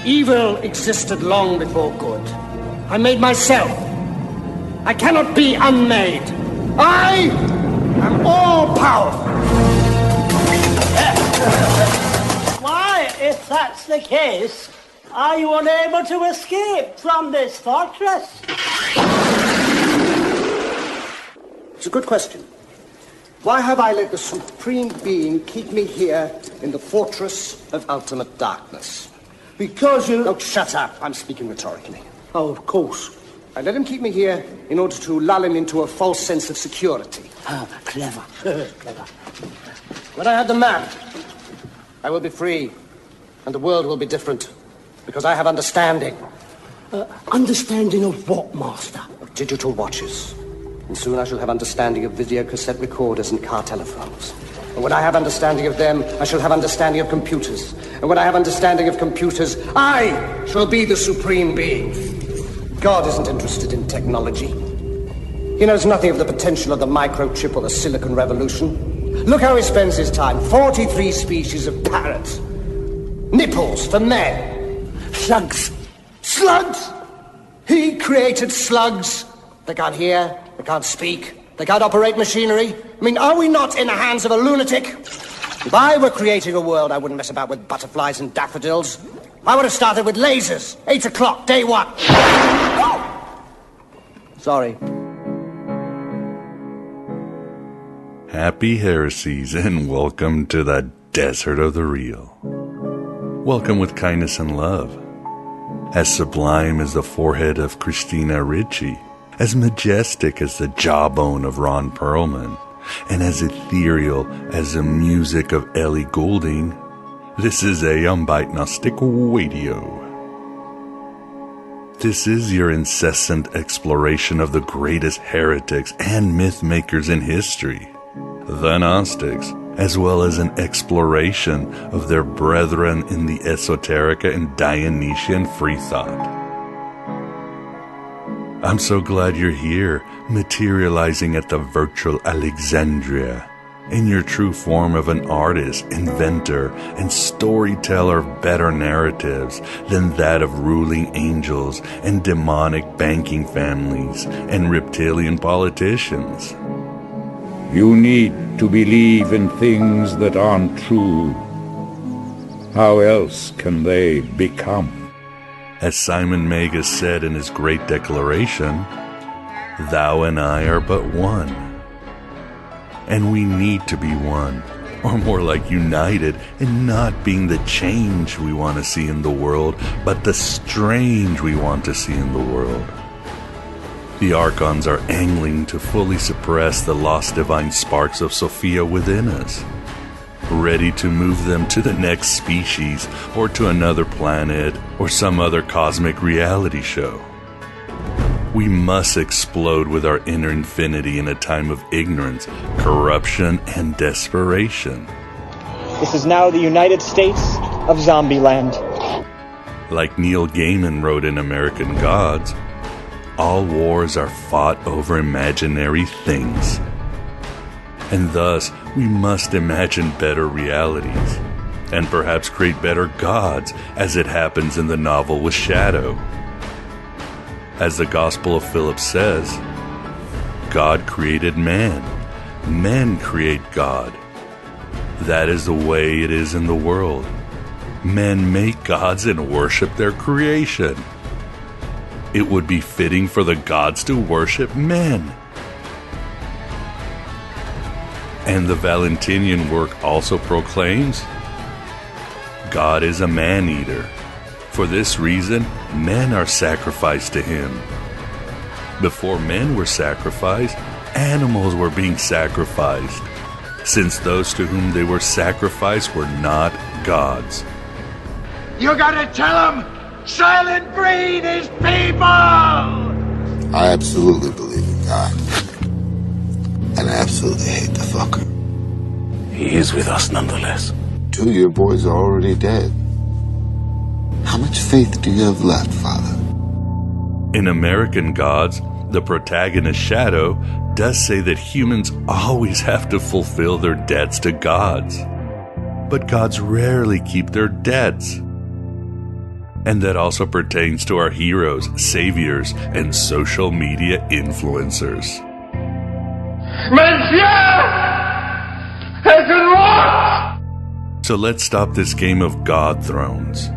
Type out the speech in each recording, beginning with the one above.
Evil existed long before good. I made myself. I cannot be unmade. I am all-powerful. Why, if that's the case, are you unable to escape from this fortress? It's a good question. Why have I let the Supreme Being keep me here in the fortress of ultimate darkness? Because you... Oh, shut up. I'm speaking rhetorically. Oh, of course. I let him keep me here in order to lull him into a false sense of security. Ah, clever. Clever. When I have the map, I will be free, and the world will be different, because I have understanding. Understanding of what, Master? Of digital watches. And soon I shall have understanding of video cassette recorders and car telephones. And when I have understanding of them, I shall have understanding of computers. And when I have understanding of computers, I shall be the Supreme Being. God isn't interested in technology. He knows nothing of the potential of the microchip or the Silicon Revolution. Look how he spends his time. 43 species of parrots. Nipples for men. Slugs. Slugs! He created slugs. They can't hear, they can't speak, they can't operate machinery. I mean, are we not in the hands of a lunatic? If I were creating a world, I wouldn't mess about with butterflies and daffodils. I would have started with lasers. 8 o'clock, day one. Sorry. Happy heresies, and welcome to the desert of the real. Welcome with kindness and love. As sublime as the forehead of Christina Ricci, as majestic as the jawbone of Ron Perlman, and as ethereal as the music of Ellie Goulding, this is Gnostic Radio. This is your incessant exploration of the greatest heretics and myth makers in history, the Gnostics, as well as an exploration of their brethren in the esoterica and Dionysian free thought. I'm so glad you're here, materializing at the virtual Alexandria, in your true form of an artist, inventor, and storyteller of better narratives than that of ruling angels and demonic banking families and reptilian politicians. You need to believe in things that aren't true. How else can they become? As Simon Magus said in his great declaration, "Thou and I are but one." And we need to be one, or more like united, in not being the change we want to see in the world, but the strange we want to see in the world. The Archons are angling to fully suppress the lost divine sparks of Sophia within us, ready to move them to the next species, or to another planet, or some other cosmic reality show. We must explode with our inner infinity in a time of ignorance, corruption, and desperation. This is now the United States of Zombieland. Like Neil Gaiman wrote in American Gods, all wars are fought over imaginary things. And thus, we must imagine better realities, and perhaps create better gods, as it happens in the novel with Shadow. As the Gospel of Philip says, God created man. Men create God. That is the way it is in the world. Men make gods and worship their creation. It would be fitting for the gods to worship men. And the Valentinian work also proclaims, God is a man-eater. For this reason, men are sacrificed to him. Before men were sacrificed, animals were being sacrificed, since those to whom they were sacrificed were not gods. You gotta tell them, Silent Breed is people! I absolutely believe in God. And I absolutely hate the fucker. He is with us nonetheless. 2 of your boys are already dead. How much faith do you have left, Father? In American Gods, the protagonist Shadow does say that humans always have to fulfill their debts to gods. But gods rarely keep their debts. And that also pertains to our heroes, saviors, and social media influencers. So let's stop this game of God thrones.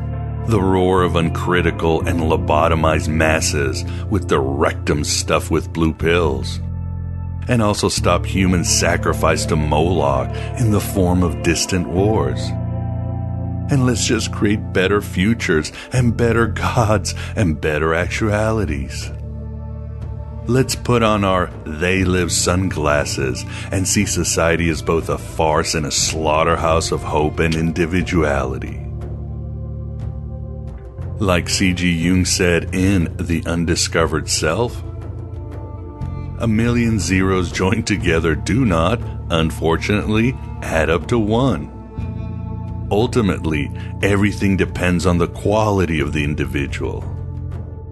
The roar of uncritical and lobotomized masses with their rectums stuffed with blue pills. And also stop human sacrifice to Moloch in the form of distant wars. And let's just create better futures and better gods and better actualities. Let's put on our they live sunglasses and see society as both a farce and a slaughterhouse of hope and individuality. Like C.G. Jung said in The Undiscovered Self, a million zeros joined together do not, unfortunately, add up to one. Ultimately, everything depends on the quality of the individual.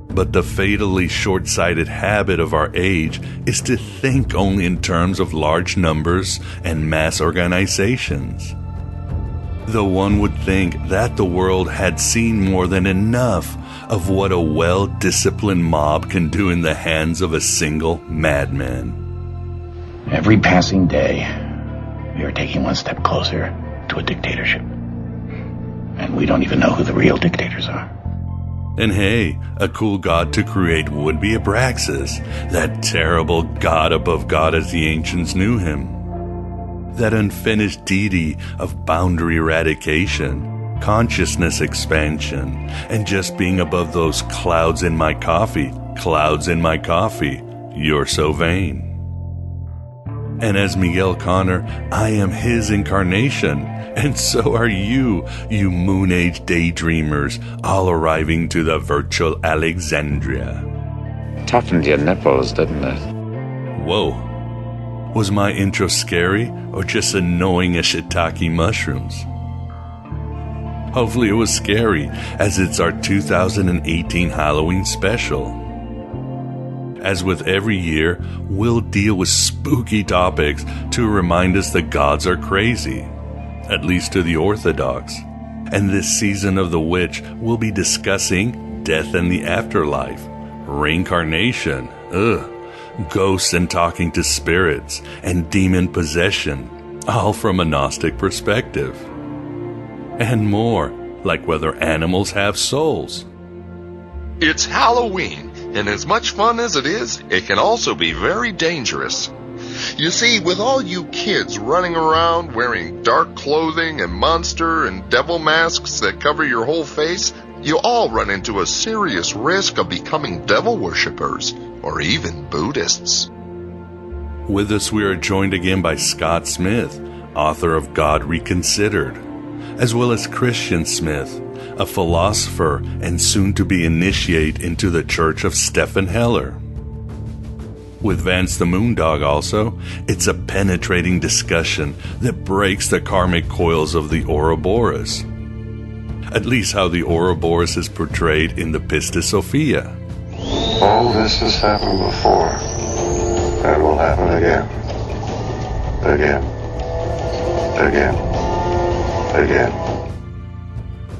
But the fatally short-sighted habit of our age is to think only in terms of large numbers and mass organizations. Though one would think that the world had seen more than enough of what a well-disciplined mob can do in the hands of a single madman. Every passing day, we are taking one step closer to a dictatorship. And we don't even know who the real dictators are. And hey, a cool god to create would be Abraxas, that terrible god above God as the ancients knew him. That unfinished deity of boundary eradication, consciousness expansion, and just being above those clouds in my coffee, you're so vain. And as Miguel Connor, I am his incarnation, and so are you, you Moon Age daydreamers, all arriving to the virtual Alexandria. Toughened your nipples, didn't it? Whoa. Was my intro scary, or just annoying as shiitake mushrooms? Hopefully it was scary, as it's our 2018 Halloween special. As with every year, we'll deal with spooky topics to remind us the gods are crazy, at least to the Orthodox. And this season of The Witch, we'll be discussing death and the afterlife, reincarnation, ghosts and talking to spirits, and demon possession, all from a Gnostic perspective. And more, like whether animals have souls. It's Halloween, and as much fun as it is, it can also be very dangerous. You see, with all you kids running around wearing dark clothing and monster and devil masks that cover your whole face, you all run into a serious risk of becoming devil worshippers, or even Buddhists. With us we are joined again by Scott Smith, author of God Reconsidered, as well as Christian Smith, a philosopher and soon-to-be initiate into the Church of Stephen Heller. With Vance the Moondog also, it's a penetrating discussion that breaks the karmic coils of the Ouroboros. At least how the Ouroboros is portrayed in the Myth of Sophia. All this has happened before, and will happen again. Again.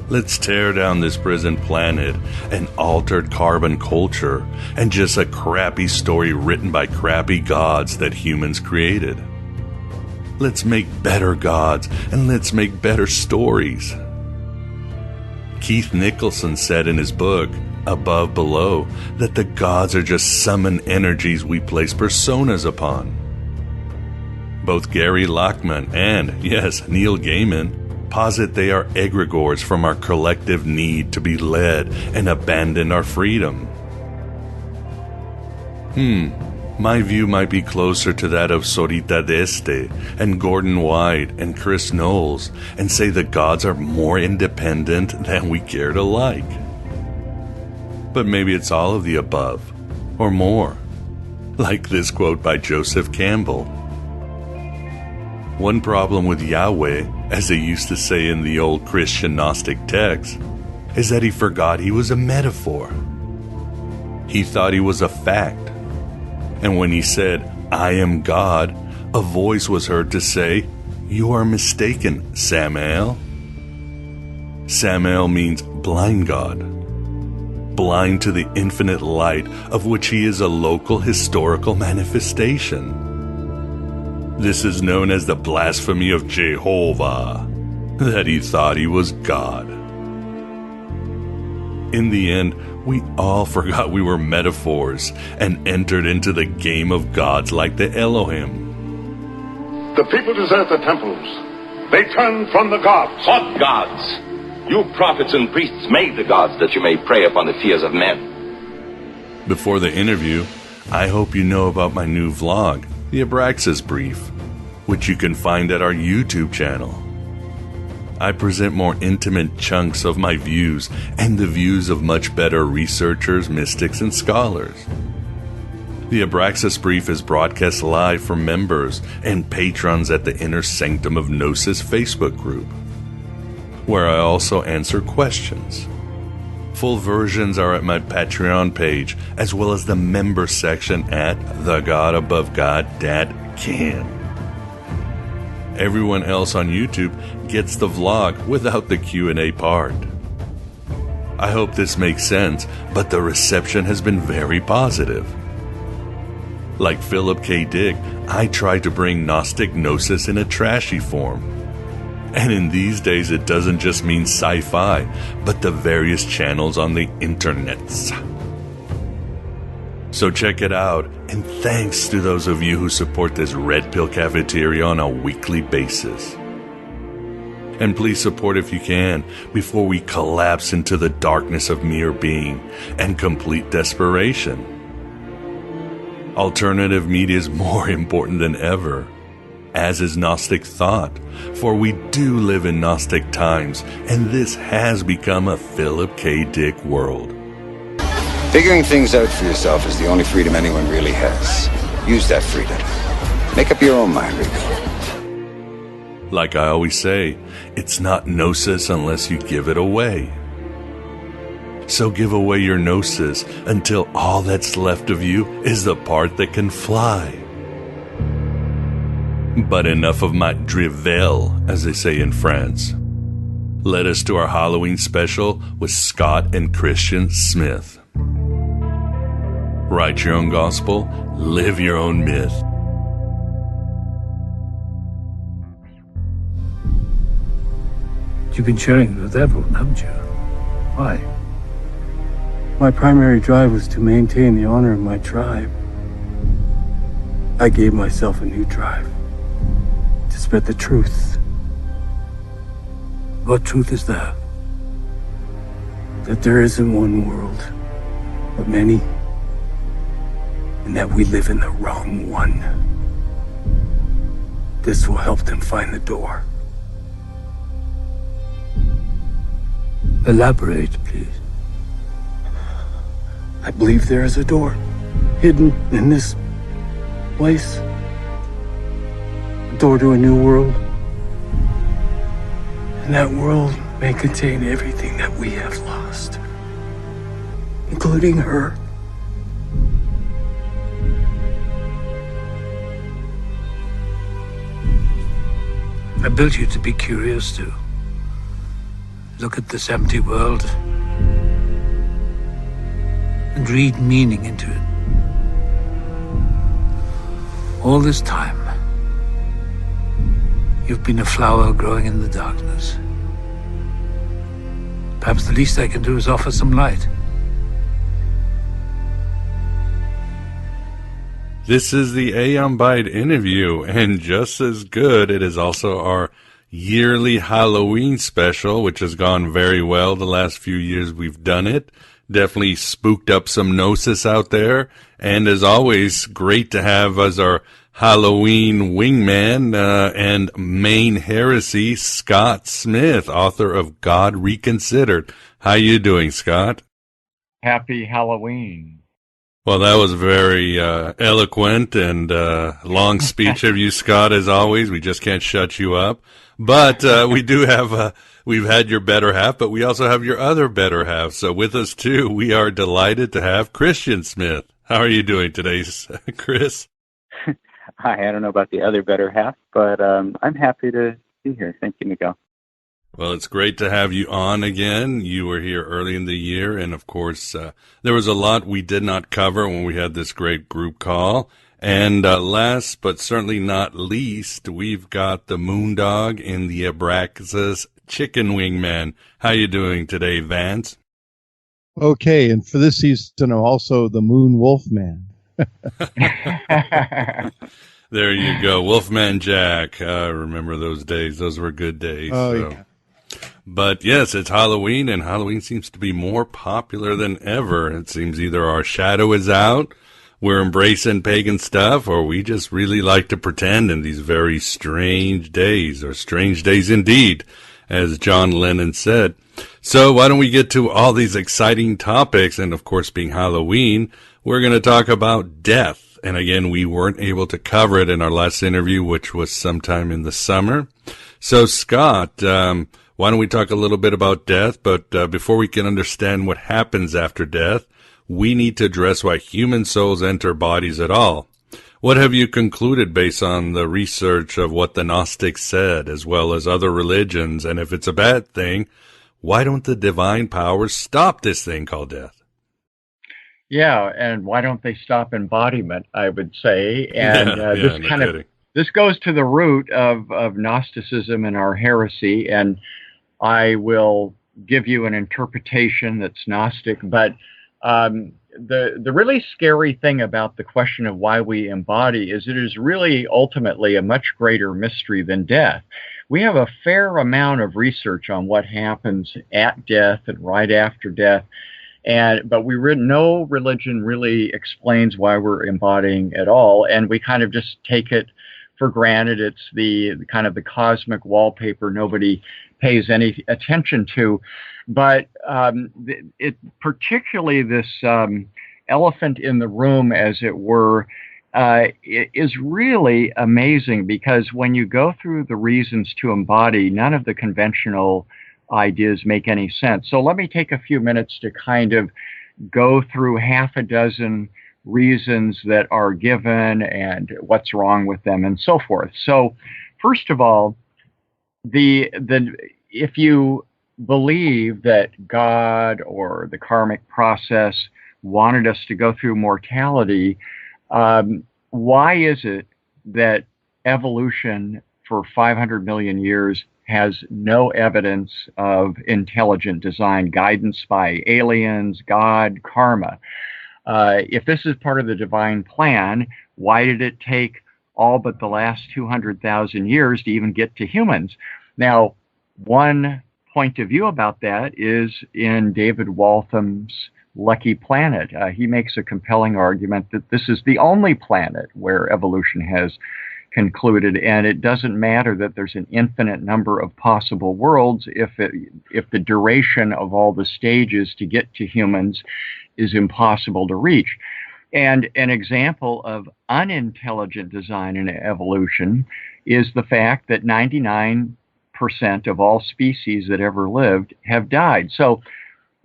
Let's tear down this prison planet, an altered carbon culture, and just a crappy story written by crappy gods that humans created. Let's make better gods, and let's make better stories. Keith Nicholson said in his book, Above Below, that the gods are just summoned energies we place personas upon. Both Gary Lachman and, yes, Neil Gaiman posit they are egregores from our collective need to be led and abandon our freedom. My view might be closer to that of Sorita Deste and Gordon White and Chris Knowles, and say the gods are more independent than we care to like. But maybe it's all of the above, or more. Like this quote by Joseph Campbell. One problem with Yahweh, as they used to say in the old Christian Gnostic text, is that he forgot he was a metaphor. He thought he was a fact. And when he said, I am God, a voice was heard to say, you are mistaken, Samael. Samael means blind God. blind to the infinite light of which he is a local historical manifestation. This is known as the blasphemy of Jehovah, that he thought he was God. In the end, we all forgot we were metaphors and entered into the game of gods like the Elohim. The people desert the temples. They turn from the gods. What gods? You prophets and priests made the gods that you may prey upon the fears of men. Before the interview, I hope you know about my new vlog, The Abraxas Brief, which you can find at our YouTube channel. I present more intimate chunks of my views and the views of much better researchers, mystics, and scholars. The Abraxas Brief is broadcast live for members and patrons at the Inner Sanctum of Gnosis Facebook group, where I also answer questions. Full versions are at my Patreon page, as well as the member section at thegodabovegod.can. Everyone else on YouTube gets the vlog without the Q&A part. I hope this makes sense, but the reception has been very positive. Like Philip K. Dick, I try to bring Gnostic Gnosis in a trashy form. And in these days, it doesn't just mean sci-fi, but the various channels on the internets. So check it out, and thanks to those of you who support this Red Pill Cafeteria on a weekly basis. And please support if you can, before we collapse into the darkness of mere being and complete desperation. Alternative media is more important than ever, as is Gnostic thought, for we do live in Gnostic times, and this has become a Philip K. Dick world. Figuring things out for yourself is the only freedom anyone really has. Use that freedom. Make up your own mind, Rico. Like I always say, it's not Gnosis unless you give it away. So give away your Gnosis until all that's left of you is the part that can fly. But enough of my drivel, as they say in France. Let us to our Halloween special with Scott and Christian Smith. Write your own gospel, live your own myth. You've been sharing it with everyone, haven't you? Why? My primary drive was to maintain the honor of my tribe. I gave myself a new drive. To spread the truth. What truth is that? That there isn't one world, but many. And that we live in the wrong one. This will help them find the door. Elaborate, please. I believe there is a door hidden in this place. A door to a new world. And that world may contain everything that we have lost, including her. I built you to be curious, to look at this empty world and read meaning into it. All this time, you've been a flower growing in the darkness. Perhaps the least I can do is offer some light. This is the Aeon Bite interview, and just as good, it is also our yearly Halloween special, which has gone very well the last few years we've done it. Definitely spooked up some Gnosis out there, and as always, great to have as our Halloween wingman and main heresy, Scott Smith, author of God Reconsidered. How you doing, Scott? Happy Halloween. Well, that was very eloquent and long speech of you, Scott, as always. We just can't shut you up. But we do have, we've had your better half, but we also have your other better half. So with us, too, we are delighted to have Christian Smith. How are you doing today, Chris? Hi, I don't know about the other better half, but I'm happy to be here. Thank you, Miguel. Well, it's great to have you on again. You were here early in the year, and of course, there was a lot we did not cover when we had this great group call. And last but certainly not least, we've got the Moondog in the Abraxas Chicken Wing Man. How you doing today, Vance? Okay, and for this season, I'm also the Moon Wolf Man. There you go, Wolfman Jack. Remember those days? Those were good days. Oh, so. yeah. But yes, it's Halloween, and Halloween seems to be more popular than ever. It seems either our shadow is out, we're embracing pagan stuff, or we just really like to pretend in these very strange days, or strange days indeed, as John Lennon said. So why don't we get to all these exciting topics, and of course being Halloween, we're going to talk about death. And again, we weren't able to cover it in our last interview, which was sometime in the summer. So Scott, why don't we talk a little bit about death? But before we can understand what happens after death, we need to address why human souls enter bodies at all. What have you concluded based on the research of what the Gnostics said, as well as other religions? And if it's a bad thing, why don't the divine powers stop this thing called death? Yeah, and why don't they stop embodiment, I would say. And this goes to the root of Gnosticism and our heresy, and I will give you an interpretation that's Gnostic, but the really scary thing about the question of why we embody is it is really ultimately a much greater mystery than death. We have a fair amount of research on what happens at death and right after death, but no religion really explains why we're embodying at all, and we kind of just take it for granted. It's the kind of the cosmic wallpaper nobody pays any attention to. But particularly this elephant in the room, as it were, is really amazing, because when you go through the reasons to embody, none of the conventional ideas make any sense. So let me take a few minutes to kind of go through half a dozen reasons that are given and what's wrong with them and so forth. So first of all, if you believe that God or the karmic process wanted us to go through mortality, why is it that evolution for 500 million years has no evidence of intelligent design, guidance by aliens, God, karma? If this is part of the divine plan, why did it take all but the last 200,000 years to even get to humans? Now, one point of view about that is in David Waltham's Lucky Planet. He makes a compelling argument that this is the only planet where evolution has concluded, and it doesn't matter that there's an infinite number of possible worlds if the duration of all the stages to get to humans is impossible to reach. And an example of unintelligent design in evolution is the fact that 99% of all species that ever lived have died. So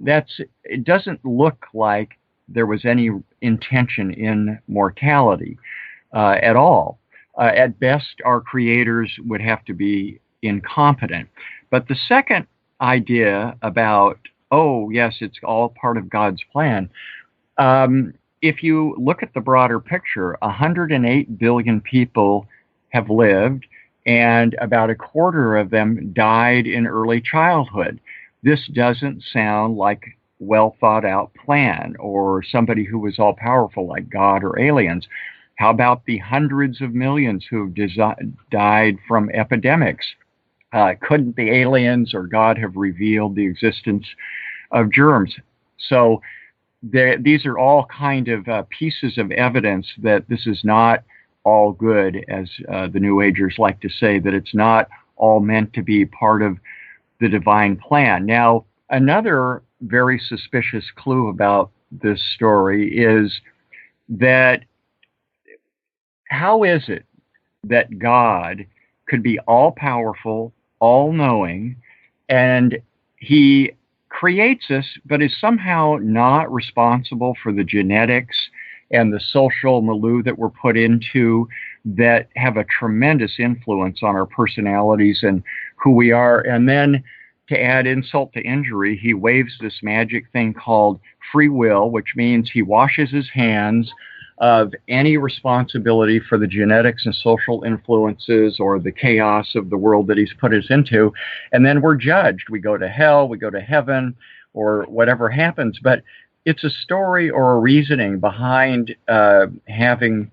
it doesn't look like there was any intention in mortality at all. At best, our creators would have to be incompetent. But the second idea about, oh, yes, it's all part of God's plan, if you look at the broader picture, 108 billion people have lived, and about a quarter of them died in early childhood. This doesn't sound like well thought out plan or somebody who was all powerful like God or aliens. How about the hundreds of millions who died from epidemics? Couldn't the aliens or God have revealed the existence of germs? So these are all kind of pieces of evidence that this is not all good, as the New Agers like to say, that it's not all meant to be part of the divine plan. Now, another very suspicious clue about this story is that how is it that God could be all-powerful, all-knowing, and he creates us, but is somehow not responsible for the genetics and the social milieu that we're put into that have a tremendous influence on our personalities and who we are, and then to add insult to injury, he waves this magic thing called free will, which means he washes his hands of any responsibility for the genetics and social influences or the chaos of the world that he's put us into. And then we're judged. We go to hell, we go to heaven, or whatever happens. But it's a story or a reasoning behind having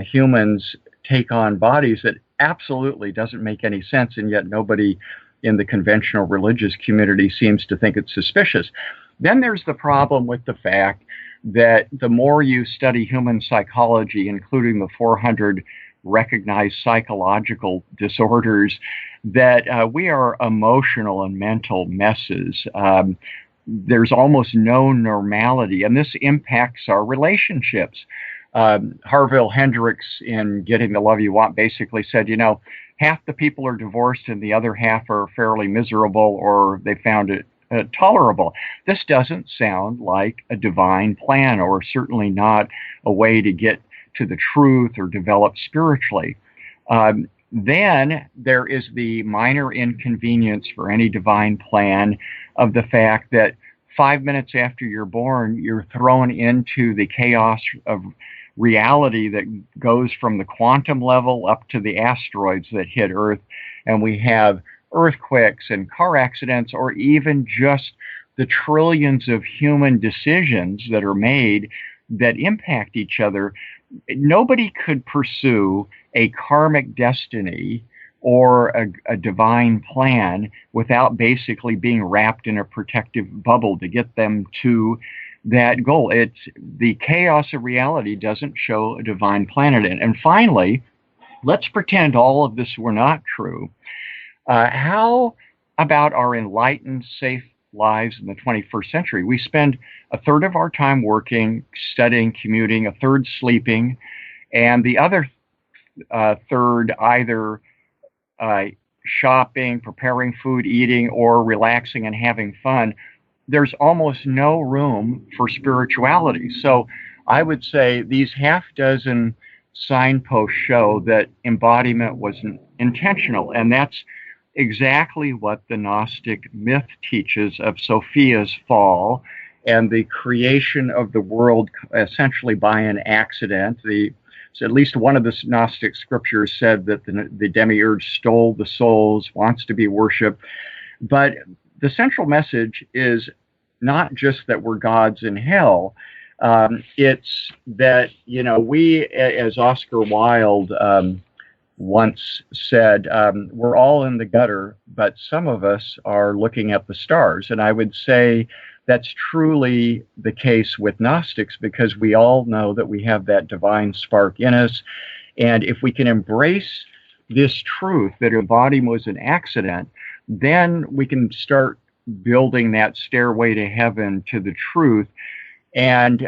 humans take on bodies that absolutely doesn't make any sense, and yet nobody in the conventional religious community seems to think it's suspicious. Then there's the problem with the fact that the more you study human psychology, including the 400 recognized psychological disorders, that we are emotional and mental messes. There's almost no normality, and this impacts our relationships. Harville Hendricks, in Getting the Love You Want, basically said, half the people are divorced and the other half are fairly miserable, or they found it tolerable. This doesn't sound like a divine plan, or certainly not a way to get to the truth or develop spiritually. Then there is the minor inconvenience for any divine plan of the fact that 5 minutes after you're born, you're thrown into the chaos of reality that goes from the quantum level up to the asteroids that hit Earth, and we have earthquakes and car accidents, or even just the trillions of human decisions that are made that impact each other. Nobody could pursue a karmic destiny or a divine plan without basically being wrapped in a protective bubble to get them to that goal. It's the chaos of reality doesn't show a divine plan in it. And finally, let's pretend all of this were not true. How about our enlightened, safe lives in the 21st century? We spend a third of our time working, studying, commuting, a third sleeping, and the other third either shopping, preparing food, eating, or relaxing and having fun. There's almost no room for spirituality. So I would say these half dozen signposts show that embodiment was intentional, and that's exactly what the Gnostic myth teaches of Sophia's fall and the creation of the world essentially by an accident. So at least one of the Gnostic scriptures said that the Demiurge stole the souls, wants to be worshipped. But the central message is not just that we're gods in hell. It's that, we, as Oscar Wilde once said, we're all in the gutter, but some of us are looking at the stars. And I would say that's truly the case with Gnostics, because we all know that we have that divine spark in us. And if we can embrace this truth that embodiment was an accident, then we can start building that stairway to heaven, to the truth. And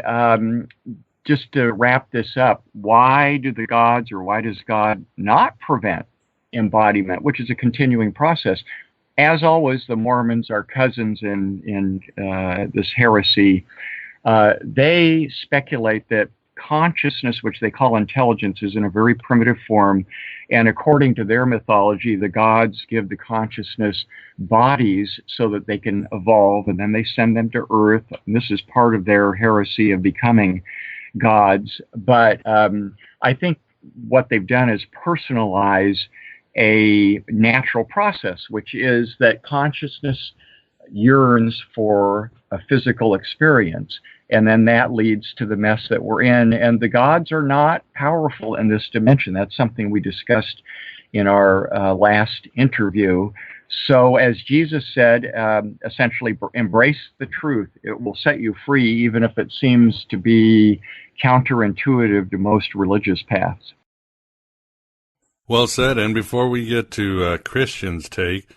just to wrap this up, why do the gods, or why does God not prevent embodiment, which is a continuing process? As always, the Mormons are cousins in this heresy. They speculate that consciousness, which they call intelligence, is in a very primitive form, and according to their mythology, the gods give the consciousness bodies so that they can evolve, and then they send them to Earth. And this is part of their heresy of becoming gods. But I think what they've done is personalize a natural process, which is that consciousness yearns for a physical experience, and then that leads to the mess that we're in. And the gods are not powerful in this dimension. That's something we discussed in our last interview. So as Jesus said, essentially embrace the truth. It will set you free, even if it seems to be counterintuitive to most religious paths. Well said. And before we get to Christian's take,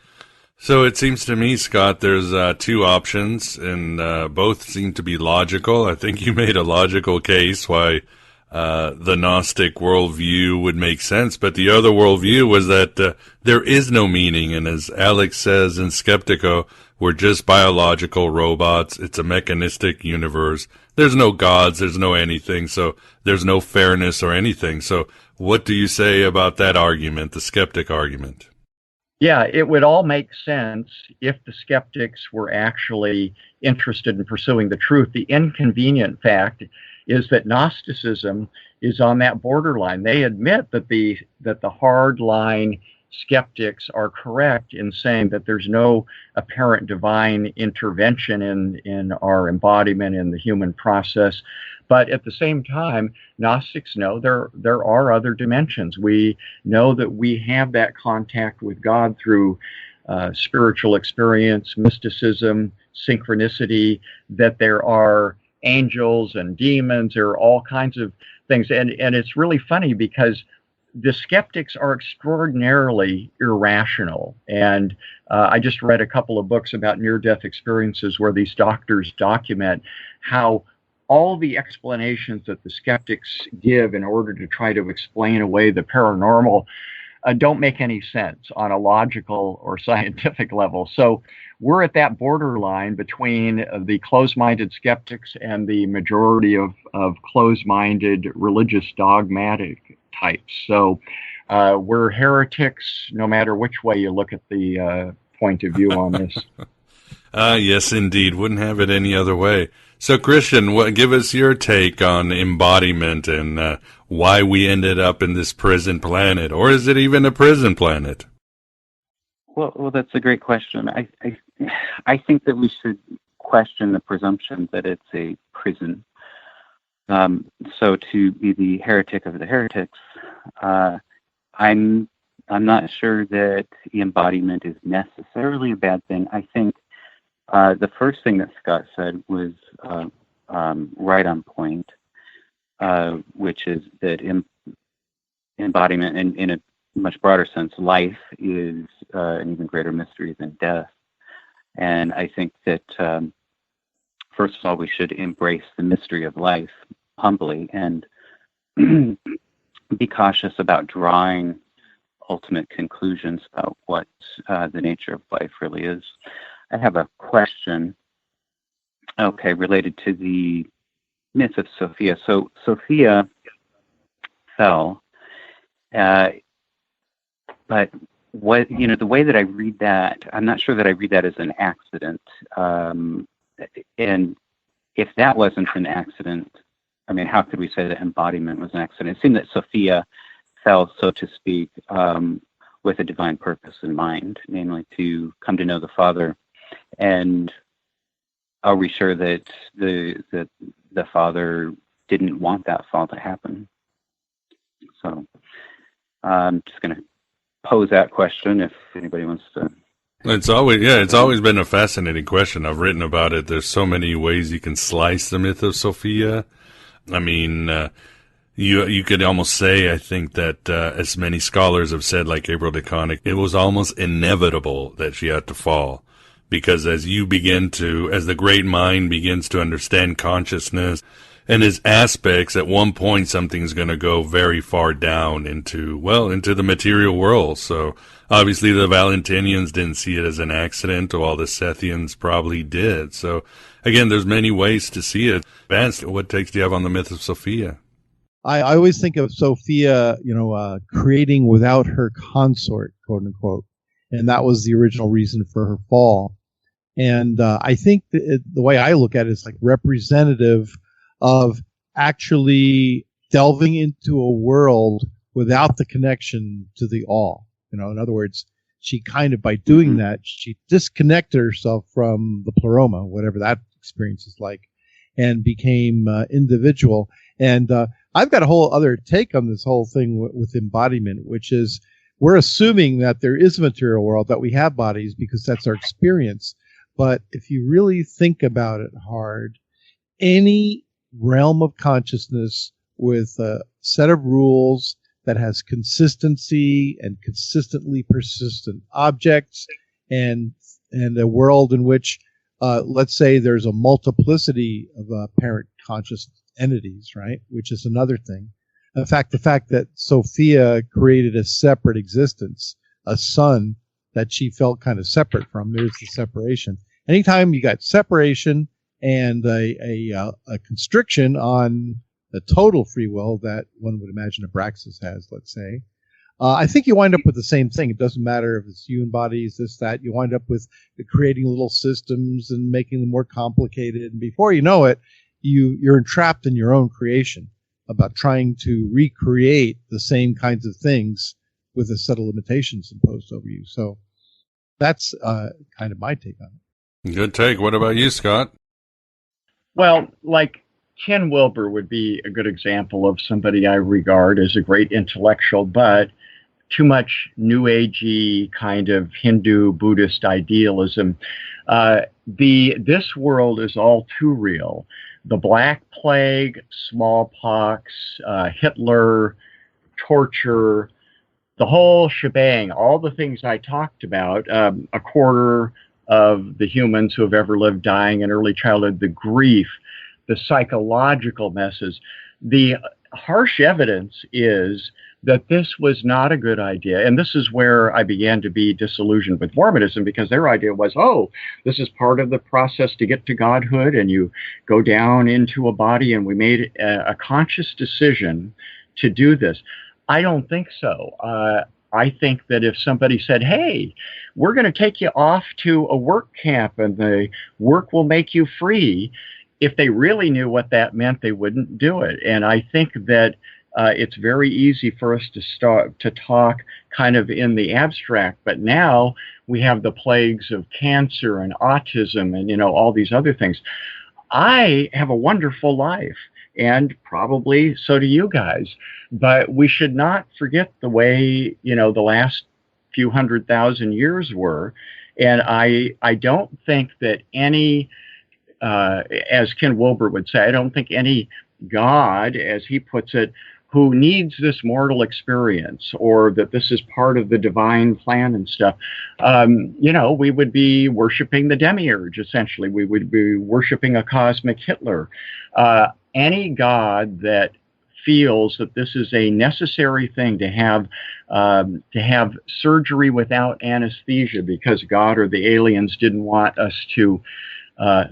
so it seems to me, Scott, there's two options, and both seem to be logical. I think you made a logical case why the Gnostic worldview would make sense, but the other worldview was that there is no meaning, and as Alex says in Skeptico, we're just biological robots. It's a mechanistic universe. There's no gods, there's no anything, so there's no fairness or anything. So what do you say about that argument, the skeptic argument? Yeah, it would all make sense if the skeptics were actually interested in pursuing the truth. The inconvenient fact is that Gnosticism is on that borderline. They admit that the hardline skeptics are correct in saying that there's no apparent divine intervention in our embodiment in the human process. But at the same time, Gnostics know there are other dimensions. We know that we have that contact with God through spiritual experience, mysticism, synchronicity, that there are angels and demons, there are all kinds of things. And it's really funny because the skeptics are extraordinarily irrational. And I just read a couple of books about near-death experiences where these doctors document how all the explanations that the skeptics give in order to try to explain away the paranormal don't make any sense on a logical or scientific level. So we're at that borderline between the closed-minded skeptics and the majority of closed-minded religious dogmatic types. So we're heretics no matter which way you look at the point of view on this. Yes, indeed. Wouldn't have it any other way. So, Christian, give us your take on embodiment and why we ended up in this prison planet, or is it even a prison planet? Well, that's a great question. I think that we should question the presumption that it's a prison. So, to be the heretic of the heretics, I'm not sure that the embodiment is necessarily a bad thing. I think the first thing that Scott said was right on point, which is that embodiment, in a much broader sense, life is an even greater mystery than death. And I think that, first of all, we should embrace the mystery of life humbly and be cautious about drawing ultimate conclusions about what the nature of life really is. I have a question, related to the myth of Sophia. So Sophia fell, but the way that I read that, I'm not sure that I read that as an accident. And if that wasn't an accident, I mean, how could we say that embodiment was an accident? It seemed that Sophia fell, so to speak, with a divine purpose in mind, namely to come to know the Father. And are we sure that the Father didn't want that fall to happen? So I'm just going to pose that question if anybody wants to. It's always been a fascinating question. I've written about it. There's so many ways you can slice the myth of Sophia. I mean, you could almost say, I think that as many scholars have said, like Gabriel de Koenig, it was almost inevitable that she had to fall. Because as the great mind begins to understand consciousness and its aspects, at one point something's going to go very far down into the material world. So obviously the Valentinians didn't see it as an accident, while the Sethians probably did. So again, there's many ways to see it. Vance, what takes do you have on the myth of Sophia? I always think of Sophia, creating without her consort, quote unquote. And that was the original reason for her fall. And I think the way I look at it is like representative of actually delving into a world without the connection to the all. In other words, she kind of, by doing that, she disconnected herself from the Pleroma, whatever that experience is like, and became individual. And I've got a whole other take on this whole thing with embodiment, which is we're assuming that there is a material world, that we have bodies because that's our experience. But if you really think about it hard, any realm of consciousness with a set of rules that has consistency and consistently persistent objects and a world in which, let's say there's a multiplicity of apparent conscious entities, right? Which is another thing. In fact, the fact that Sophia created a separate existence, a son that she felt kind of separate from, there's the separation. Anytime you got separation and a constriction on the total free will that one would imagine Abraxas has, let's say, I think you wind up with the same thing. It doesn't matter if it's human bodies, this, that. You wind up with creating little systems and making them more complicated. And before you know it, you're entrapped in your own creation about trying to recreate the same kinds of things with a set of limitations imposed over you. So that's kind of my take on it. Good take. What about you, Scott? Well, like Ken Wilber would be a good example of somebody I regard as a great intellectual, but too much New Agey kind of Hindu Buddhist idealism. This world is all too real. The Black Plague, smallpox, Hitler, torture, the whole shebang, all the things I talked about, a quarter of the humans who have ever lived dying in early childhood, the grief, the psychological messes. The harsh evidence is that this was not a good idea. And this is where I began to be disillusioned with Mormonism, because their idea was, oh, this is part of the process to get to godhood, and you go down into a body, and we made a conscious decision to do this. I don't think so. I think that if somebody said, hey, we're going to take you off to a work camp and the work will make you free, if they really knew what that meant, they wouldn't do it. And I think that it's very easy for us to start to talk kind of in the abstract, but now we have the plagues of cancer and autism and, you know, all these other things. I have a wonderful life, and probably so do you guys, but we should not forget the way, you know, the last few 100,000 years were. And I don't think that any, as Ken Wilber would say, I don't think any God, as he puts it, who needs this mortal experience, or that this is part of the divine plan and stuff, you know, we would be worshiping the Demiurge, essentially. We would be worshiping a cosmic Hitler. Any God that feels that this is a necessary thing to have surgery without anesthesia because God or the aliens didn't want us to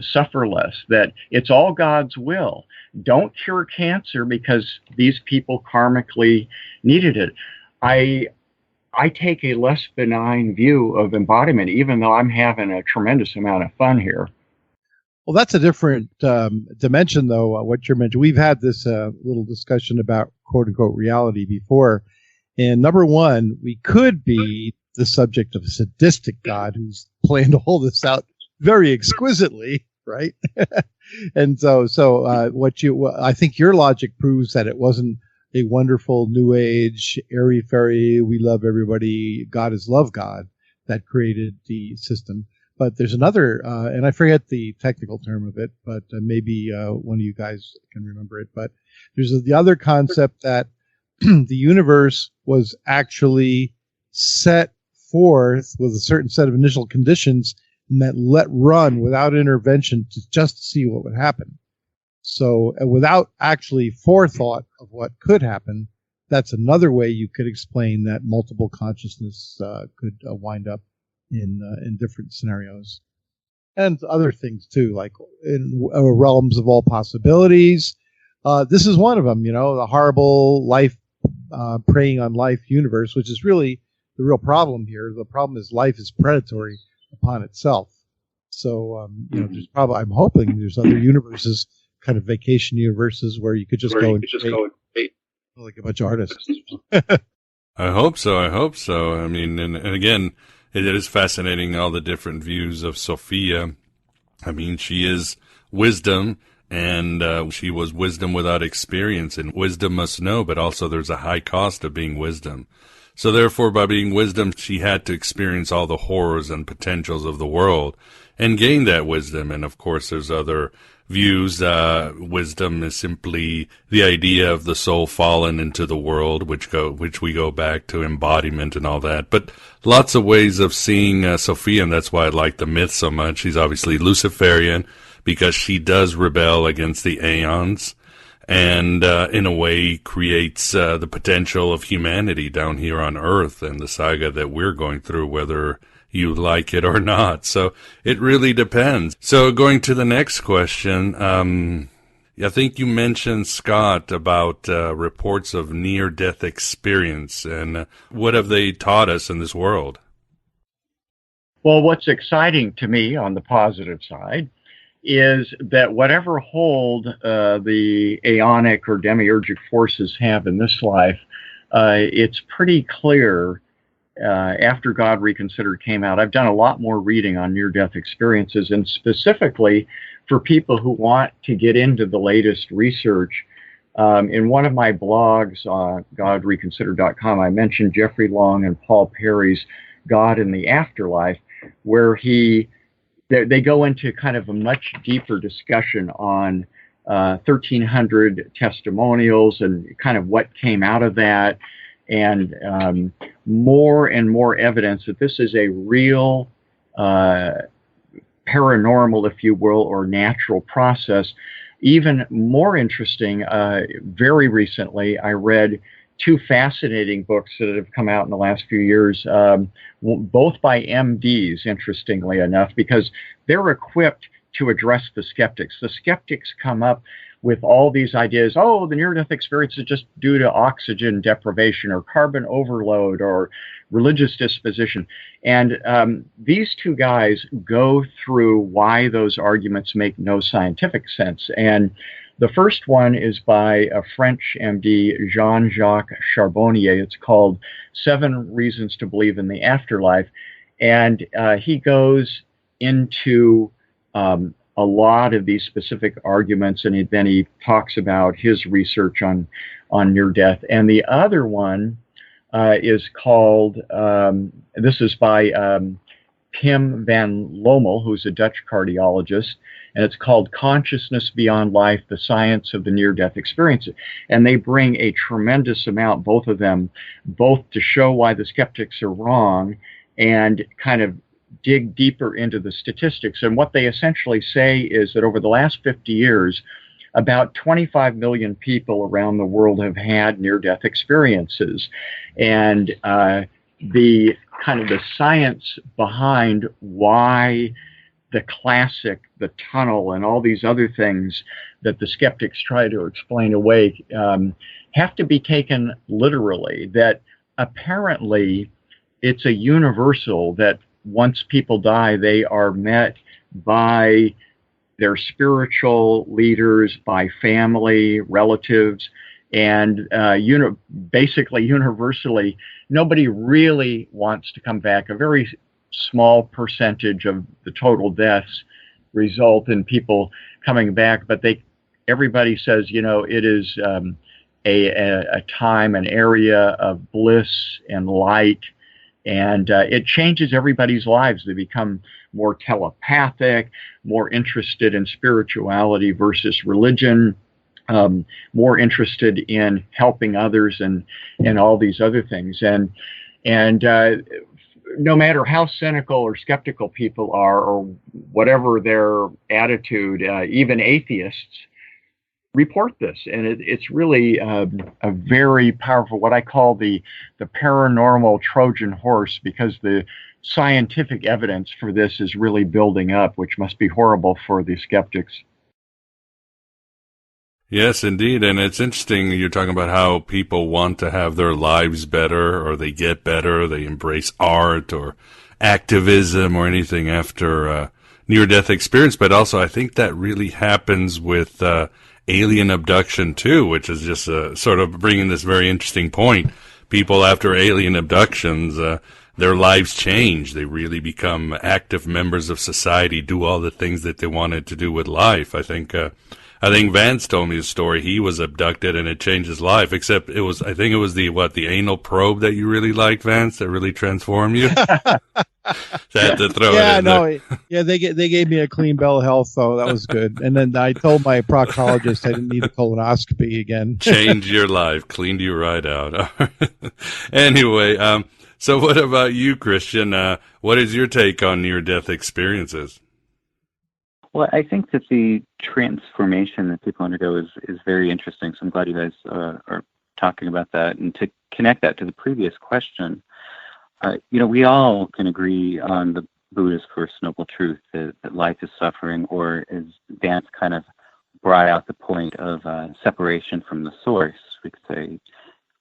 suffer less, that it's all God's will. Don't cure cancer because these people karmically needed it. I take a less benign view of embodiment, even though I'm having a tremendous amount of fun here. Well, that's a different dimension, though, what you're mentioning. We've had this little discussion about quote-unquote reality before. And number one, we could be the subject of a sadistic God who's planned to hold this out very exquisitely, right? And so I think your logic proves that it wasn't a wonderful New Age, airy-fairy, we love everybody, God is love God that created the system. But there's another, and I forget the technical term of it, but maybe one of you guys can remember it. But there's the other concept that the universe was actually set forth with a certain set of initial conditions and that let run without intervention to just see what would happen. So without actually forethought of what could happen, that's another way you could explain that multiple consciousness could wind up in different scenarios, and other things too, like in realms of all possibilities. This is one of them, you know, the horrible life preying on life universe, which is really the real problem here. The problem is life is predatory upon itself. So, you know, there's probably, I'm hoping there's other universes, kind of vacation universes, where you could just go and create like a bunch of artists. I hope so. I mean, and again, it is fascinating, all the different views of Sophia. I mean, she is wisdom, and she was wisdom without experience, and wisdom must know, but also there's a high cost of being wisdom. So therefore, by being wisdom, she had to experience all the horrors and potentials of the world and gain that wisdom. And of course, there's other views. Wisdom is simply the idea of the soul fallen into the world, which we go back to embodiment and all that. But lots of ways of seeing Sophia, and that's why I like the myth so much. She's obviously Luciferian because she does rebel against the aeons, and in a way creates the potential of humanity down here on Earth and the saga that we're going through, whether you like it or not. So it really depends. So going to the next question, I think you mentioned, Scott, about reports of near-death experience, and what have they taught us in this world? Well, what's exciting to me on the positive side is that whatever hold the aeonic or demiurgic forces have in this life, it's pretty clear after God Reconsidered came out. I've done a lot more reading on near-death experiences, and specifically for people who want to get into the latest research. In one of my blogs on godreconsidered.com, I mentioned Jeffrey Long and Paul Perry's God in the Afterlife, where they go into kind of a much deeper discussion on 1,300 testimonials and kind of what came out of that, and more and more evidence that this is a real paranormal, if you will, or natural process. Even more interesting, very recently, I read two fascinating books that have come out in the last few years, both by MDs, interestingly enough, because they're equipped to address the skeptics. The skeptics come up with all these ideas, oh, the near-death experience is just due to oxygen deprivation or carbon overload or religious disposition. And these two guys go through why those arguments make no scientific sense. And the first one is by a French MD, Jean-Jacques Charbonnier. It's called 7 Reasons to Believe in the Afterlife. And he goes into a lot of these specific arguments, and then he talks about his research on near-death. And the other one is called, this is by Pim van Lommel, who's a Dutch cardiologist, and it's called Consciousness Beyond Life, the Science of the Near-Death Experience. And they bring a tremendous amount, both of them, both to show why the skeptics are wrong and kind of dig deeper into the statistics. And what they essentially say is that over the last 50 years, about 25 million people around the world have had near-death experiences. And the kind of the science behind why the classic, the tunnel, and all these other things that the skeptics try to explain away have to be taken literally. That apparently it's a universal that once people die, they are met by their spiritual leaders, by family, relatives, and basically universally, nobody really wants to come back. A very small percentage of the total deaths result in people coming back, but everybody says, it is a time, an area of bliss and light, and it changes everybody's lives. They become more telepathic, more interested in spirituality versus religion, more interested in helping others, and all these other things. And no matter how cynical or skeptical people are, or whatever their attitude, even atheists report this. And it's really a very powerful, what I call the paranormal Trojan horse, because the scientific evidence for this is really building up, which must be horrible for the skeptics. Yes, indeed. And it's interesting, you're talking about how people want to have their lives better, or they get better, they embrace art or activism or anything after near-death experience. But also, I think that really happens with alien abduction too, which is just sort of bringing this very interesting point. People after alien abductions, their lives change. They really become active members of society, do all the things that they wanted to do with life. I think Vance told me a story. He was abducted and it changed his life, except it was the anal probe that you really liked, Vance, that really transformed you? So I had to throw it in there. Yeah, they gave me a clean bill of health, so that was good. And then I told my proctologist I didn't need a colonoscopy again. Changed your life, cleaned you right out. Anyway, so what about you, Christian? What is your take on near-death experiences? Well, I think that the transformation that people undergo is very interesting. So I'm glad you guys are talking about that. And to connect that to the previous question, we all can agree on the Buddha's First Noble Truth, that life is suffering, or as Vance kind of brought out the point of separation from the source. We could say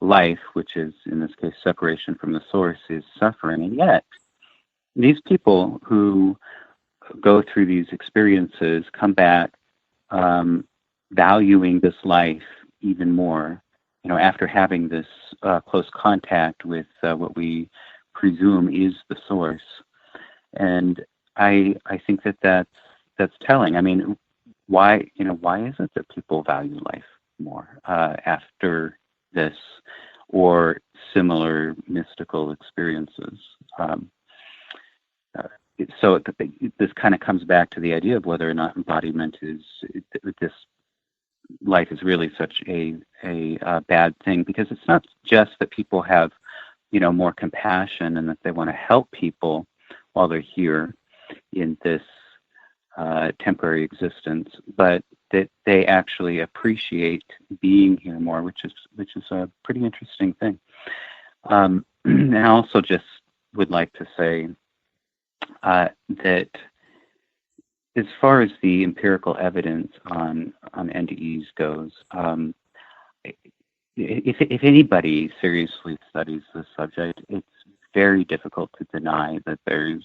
life, which is, in this case, separation from the source, is suffering. And yet, these people who go through these experiences come back valuing this life even more, after having this close contact with what we presume is the source. And I think that's telling. I mean, why is it that people value life more after this or similar mystical experiences? So this kind of comes back to the idea of whether or not embodiment this life is really such a bad thing, because it's not just that people have, more compassion and that they want to help people while they're here in this temporary existence, but that they actually appreciate being here more, which is a pretty interesting thing. And I also just would like to say that as far as the empirical evidence on NDEs goes, if anybody seriously studies this subject, it's very difficult to deny that there's,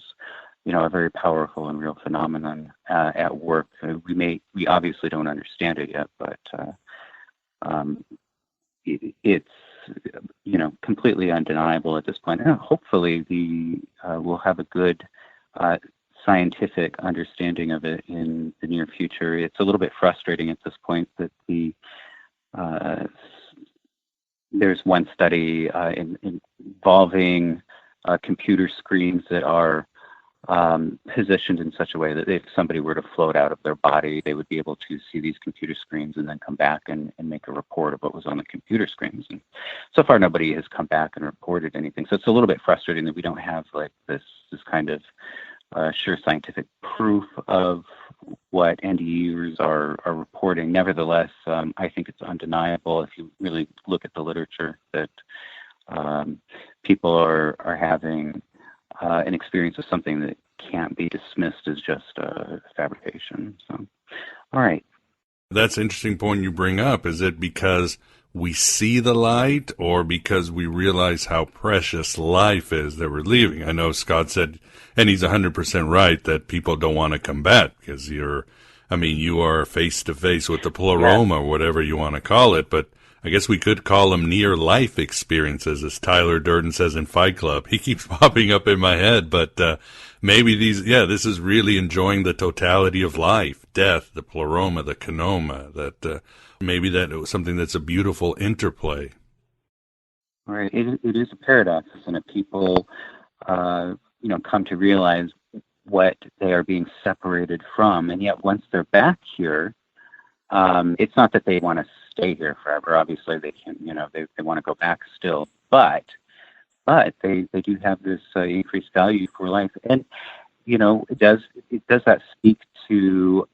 a very powerful and real phenomenon at work. We obviously don't understand it yet, but it's completely undeniable at this point. And hopefully we'll have a good scientific understanding of it in the near future. It's a little bit frustrating at this point that there's one study involving computer screens that are positioned in such a way that if somebody were to float out of their body, they would be able to see these computer screens and then come back and make a report of what was on the computer screens. And so far, nobody has come back and reported anything. So it's a little bit frustrating that we don't have like this kind of sure scientific proof of what NDEs are reporting. Nevertheless, I think it's undeniable if you really look at the literature that people are having an experience of something that can't be dismissed as just a fabrication. So, all right. That's an interesting point you bring up. Is it because we see the light or because we realize how precious life is that we're leaving? I know Scott said, and he's 100% right, that people don't want to come back because you are face to face with the Pleroma, or whatever you want to call it, but I guess we could call them near-life experiences, as Tyler Durden says in Fight Club. He keeps popping up in my head, but maybe this is really enjoying the totality of life, death, the Pleroma, the Canoma, that maybe that was something that's a beautiful interplay. Right. It is a paradox, isn't it? People, come to realize what they are being separated from, and yet once they're back here, it's not that they want to stay here forever. Obviously, they can, they want to go back still, but they do have this increased value for life. And does that speak to?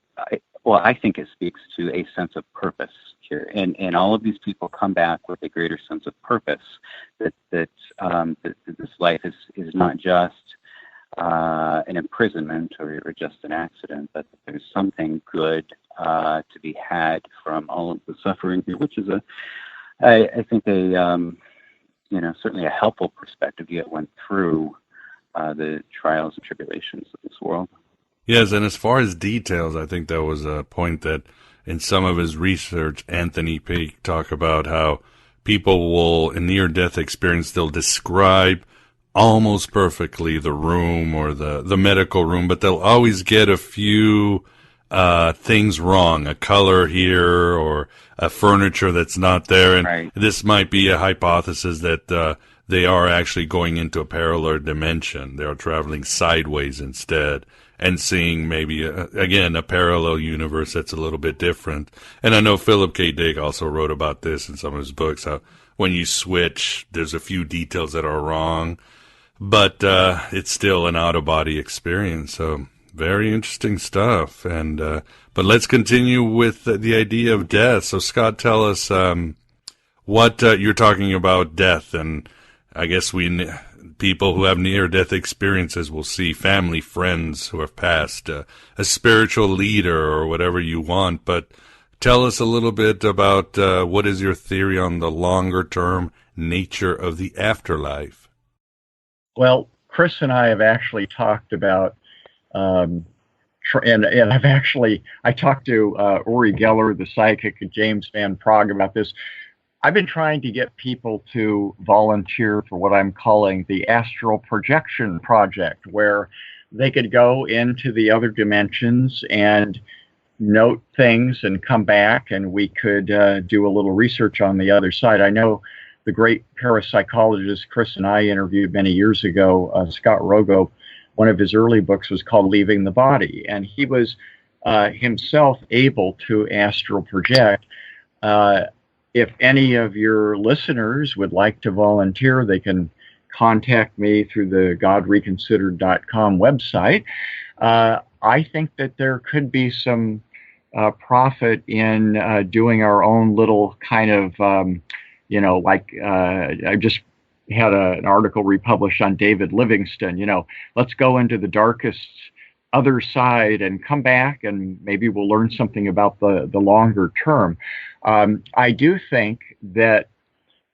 Well, I think it speaks to a sense of purpose here, and all of these people come back with a greater sense of purpose. That this life is not just an imprisonment or just an accident, but that there's something good to be had from all of the suffering here, which is I think certainly a helpful perspective yet went through the trials and tribulations of this world. Yes, and as far as details, I think that was a point that in some of his research, Anthony Peake talked about how people will, in near-death experience, they'll describe almost perfectly the room or the medical room, but they'll always get a few things wrong, a color here or a furniture that's not there. And this might be a hypothesis that they are actually going into a parallel dimension. They are traveling sideways instead and seeing maybe, again, a parallel universe that's a little bit different. And I know Philip K. Dick also wrote about this in some of his books, how when you switch, there's a few details that are wrong, but it's still an out-of-body experience. So very interesting stuff. And but let's continue with the idea of death. So Scott, tell us what you're talking about death, and I guess people who have near-death experiences will see family, friends who have passed, a spiritual leader or whatever you want. But Tell us a little bit about what is your theory on the longer-term nature of the afterlife? Well, Chris and I have actually talked about, and I talked to Uri Geller, the psychic, and James Van Prague about this. I've been trying to get people to volunteer for what I'm calling the Astral Projection Project, where they could go into the other dimensions and note things and come back, and we could do a little research on the other side. I know the great parapsychologist Chris and I interviewed many years ago, Scott Rogo. One of his early books was called Leaving the Body, and he was himself able to astral project. If any of your listeners would like to volunteer, they can contact me through the godreconsidered.com website. I think that there could be some profit in doing our own little kind of, I just had an article republished on David Livingston. Let's go into the darkest other side and come back, and maybe we'll learn something about the longer term. I do think that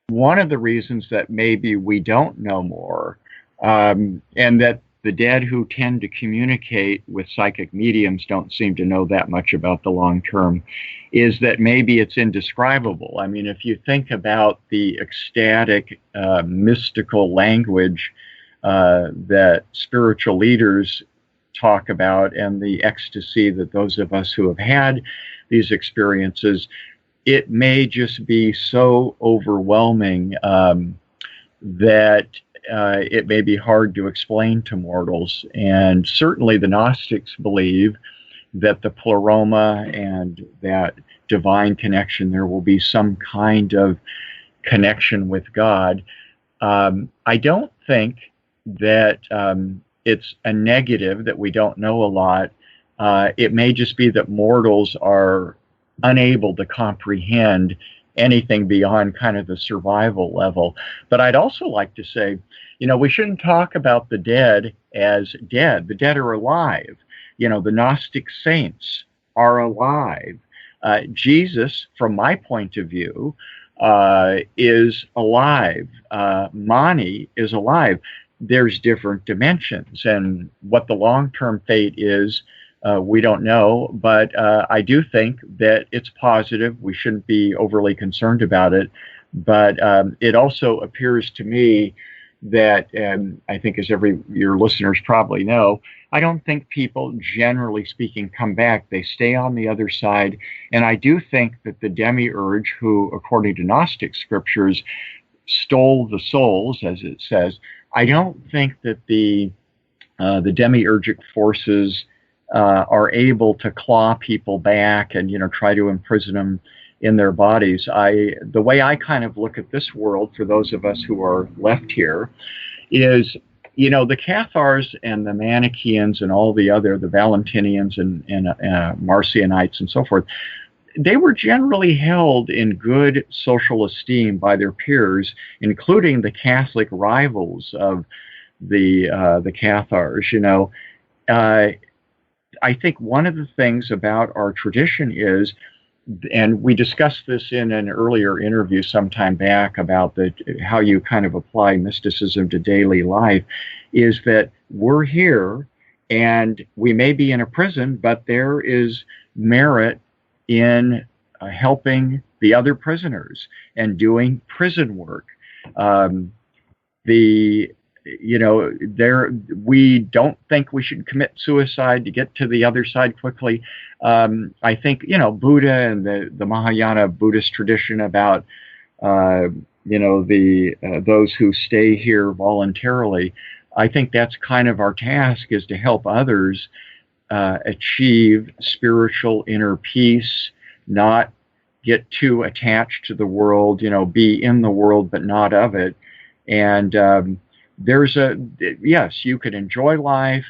one of the reasons that maybe we don't know more, and that the dead who tend to communicate with psychic mediums don't seem to know that much about the long term, is that maybe it's indescribable. I mean, if you think about the ecstatic, mystical language that spiritual leaders talk about, and the ecstasy that those of us who have had these experiences, it may just be so overwhelming that it may be hard to explain to mortals. And certainly the Gnostics believe that the Pleroma and that divine connection, there will be some kind of connection with God. I don't think that it's a negative that we don't know a lot. It may just be that mortals are unable to comprehend anything beyond kind of the survival level. But I'd also like to say, we shouldn't talk about the dead as dead. The dead are alive. The Gnostic saints are alive. Jesus, from my point of view, is alive. Mani is alive. There's different dimensions, and what the long-term fate is, we don't know, but I do think that it's positive. We shouldn't be overly concerned about it, but it also appears to me that, I think as your listeners probably know, I don't think people, generally speaking, come back. They stay on the other side, and I do think that the Demiurge, who, according to Gnostic scriptures, stole the souls, as it says, I don't think that the demiurgic forces are able to claw people back and try to imprison them in their bodies. The way I kind of look at this world, for those of us who are left here, is the Cathars and the Manichaeans and all the Valentinians and Marcionites and so forth, they were generally held in good social esteem by their peers, including the Catholic rivals of the Cathars. I think one of the things about our tradition is, and we discussed this in an earlier interview some time back about how you kind of apply mysticism to daily life, is that we're here and we may be in a prison, but there is merit in helping the other prisoners and doing prison work. We don't think we should commit suicide to get to the other side quickly. I think, Buddha and the Mahayana Buddhist tradition about, those who stay here voluntarily, I think that's kind of our task, is to help others achieve spiritual inner peace, not get too attached to the world, be in the world but not of it. And yes, you can enjoy life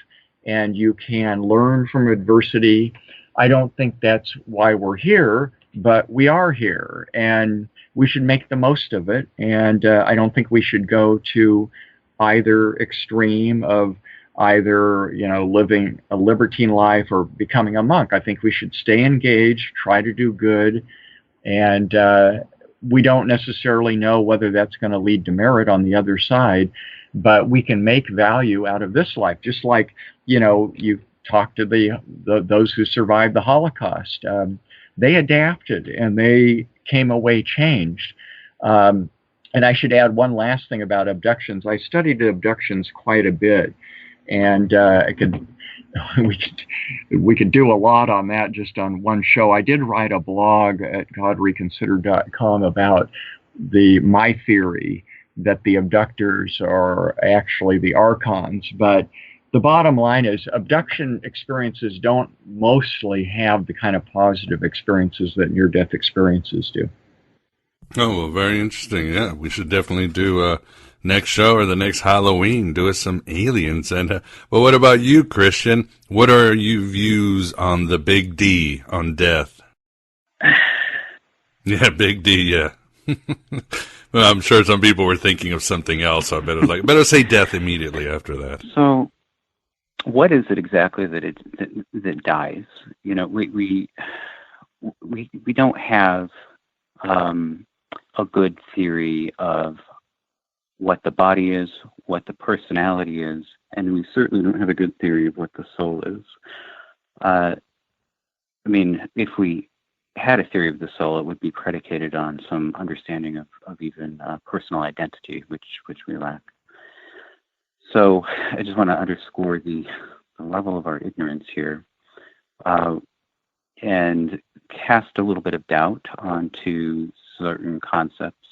and you can learn from adversity. I don't think that's why we're here, but we are here and we should make the most of it. And I don't think we should go to either extreme of, being in the world but not of it. And there's we don't think we should go to either extreme of, being in the world but not of it. And we should make the most of it. And I don't think we should go to either extreme of, being in the world but not of it. And there's we don't think we should go to either extreme of, being in the world but not of it. And I don't think we should go to either, living a libertine life or becoming a monk. I think we should stay engaged, try to do good, and we don't necessarily know whether that's going to lead to merit on the other side, but we can make value out of this life. Just like, you talk to those who survived the Holocaust. They adapted and they came away changed. And I should add one last thing about abductions. I studied abductions quite a bit, and we could do a lot on that just on one show. I did write a blog at godreconsidered.com about my theory that the abductors are actually the archons, but the bottom line is abduction experiences don't mostly have the kind of positive experiences that near-death experiences do. Oh, well, very interesting. Yeah, we should definitely do next show or the next Halloween, do us some aliens. And well, what about you, Christian? What are your views on the big D, on death? Yeah, big D, yeah. Well, I'm sure some people were thinking of something else. So I better say death immediately after that. So, what is it exactly that dies? We don't have a good theory of what the body is, what the personality is, and we certainly don't have a good theory of what the soul is. If we had a theory of the soul, it would be predicated on some understanding of even personal identity, which we lack. So I just want to underscore the level of our ignorance here, and cast a little bit of doubt onto certain concepts,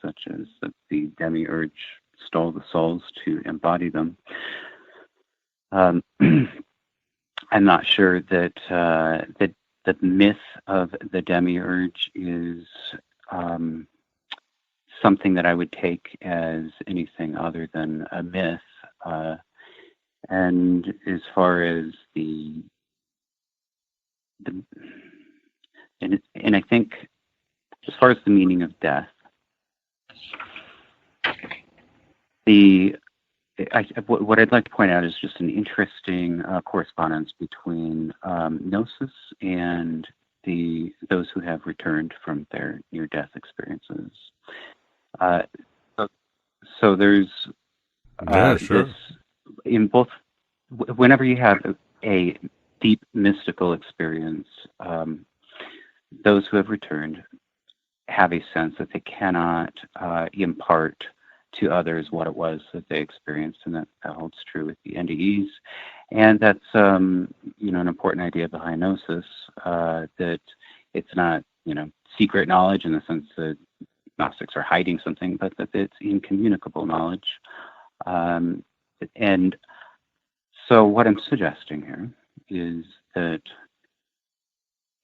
such as that the Demiurge stole the souls to embody them. I'm not sure that the myth of the Demiurge is something that I would take as anything other than a myth. And as far as and I think as far as the meaning of death, what I'd like to point out is just an interesting correspondence between Gnosis and those who have returned from their near-death experiences. So there's this in both. Whenever you have a deep mystical experience, those who have returned have a sense that they cannot impart to others what it was that they experienced, and that holds true with the NDEs. And that's an important idea behind Gnosis, that it's not secret knowledge in the sense that Gnostics are hiding something, but that it's incommunicable knowledge. And so what I'm suggesting here is that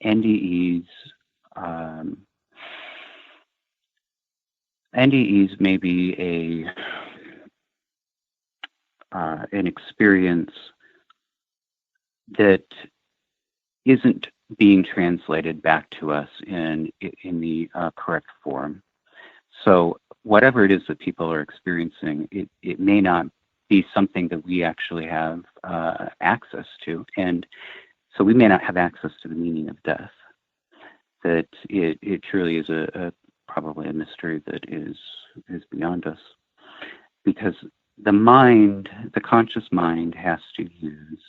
NDEs may be an experience that isn't being translated back to us in the correct form. So whatever it is that people are experiencing, it may not be something that we actually have access to, and so we may not have access to the meaning of death. That it truly is probably a mystery that is beyond us, because the conscious mind has to use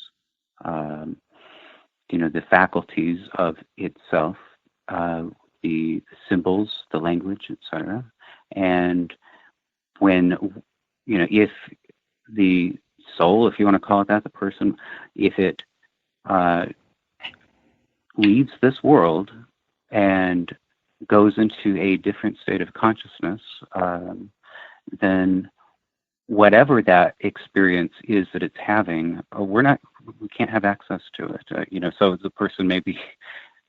the faculties of itself, the symbols, the language, etc. And when if the soul, if you want to call it that, the person, if it leaves this world and goes into a different state of consciousness, then whatever that experience is that it's having, we can't have access to it. So the person may be,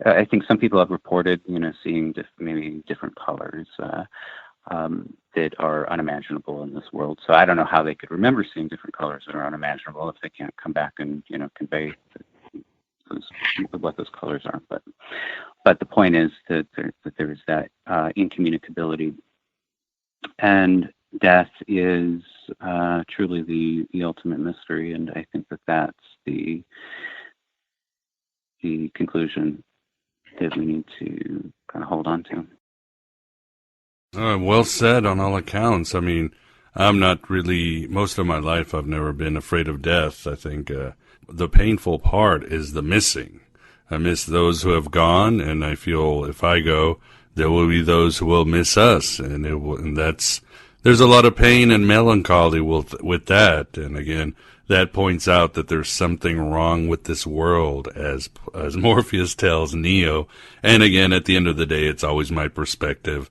I think some people have reported, seeing maybe different colors that are unimaginable in this world. So I don't know how they could remember seeing different colors that are unimaginable if they can't come back and convey what those colors are. But the point is that there is that incommunicability, and death is truly the ultimate mystery, and I think that that's the conclusion that we need to kind of hold on to. Well said on all accounts. I mean, I'm not really, most of my life I've never been afraid of death. I think the painful part is the missing. I miss those who have gone, and I feel if I go, there will be those who will miss us, and there's a lot of pain and melancholy with that. And again, that points out that there's something wrong with this world, as Morpheus tells Neo. And again, at the end of the day, it's always my perspective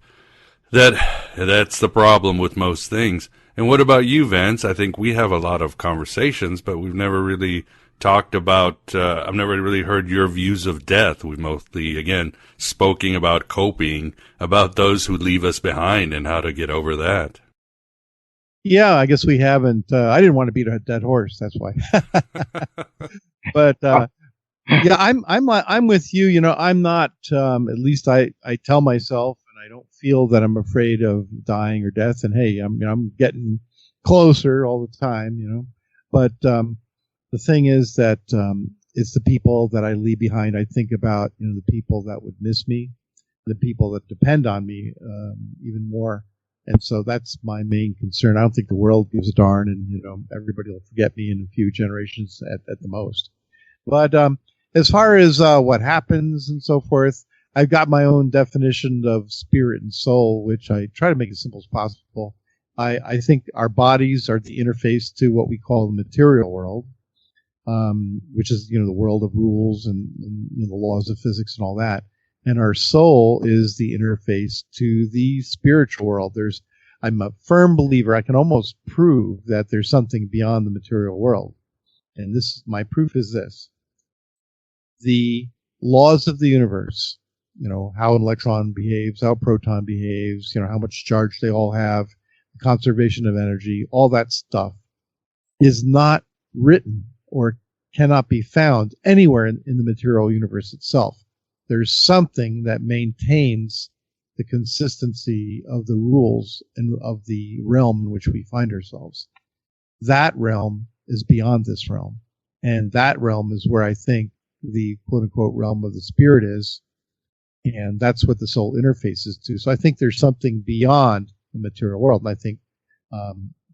that's the problem with most things. And what about you, Vance? I think we have a lot of conversations, but we've never really talked about, I've never really heard your views of death. We've mostly, again, spoken about coping, about those who leave us behind and how to get over that. Yeah, I guess we haven't. I didn't want to beat a dead horse. That's why. But yeah, I'm with you. You know, I'm not. At least I tell myself, and I don't feel that I'm afraid of dying or death. And hey, I'm getting closer all the time. You know, but the thing is that it's the people that I leave behind. I think about, you know, the people that would miss me, the people that depend on me even more. And so that's my main concern. I don't think the world gives a darn, and, you know, everybody will forget me in a few generations at the most. But as far as what happens and so forth, I've got my own definition of spirit and soul, which I try to make as simple as possible. I think our bodies are the interface to what we call the material world, which is, you know, the world of rules and you know, the laws of physics and all that. And our soul is the interface to the spiritual world. I'm a firm believer. I can almost prove that there's something beyond the material world. And my proof is this. The laws of the universe, you know, how an electron behaves, how a proton behaves, you know, how much charge they all have, the conservation of energy, all that stuff is not written or cannot be found anywhere in the material universe itself. There's something that maintains the consistency of the rules and of the realm in which we find ourselves. That realm is beyond this realm. And that realm is where I think the quote-unquote realm of the spirit is. And that's what the soul interfaces to. So I think there's something beyond the material world. And I think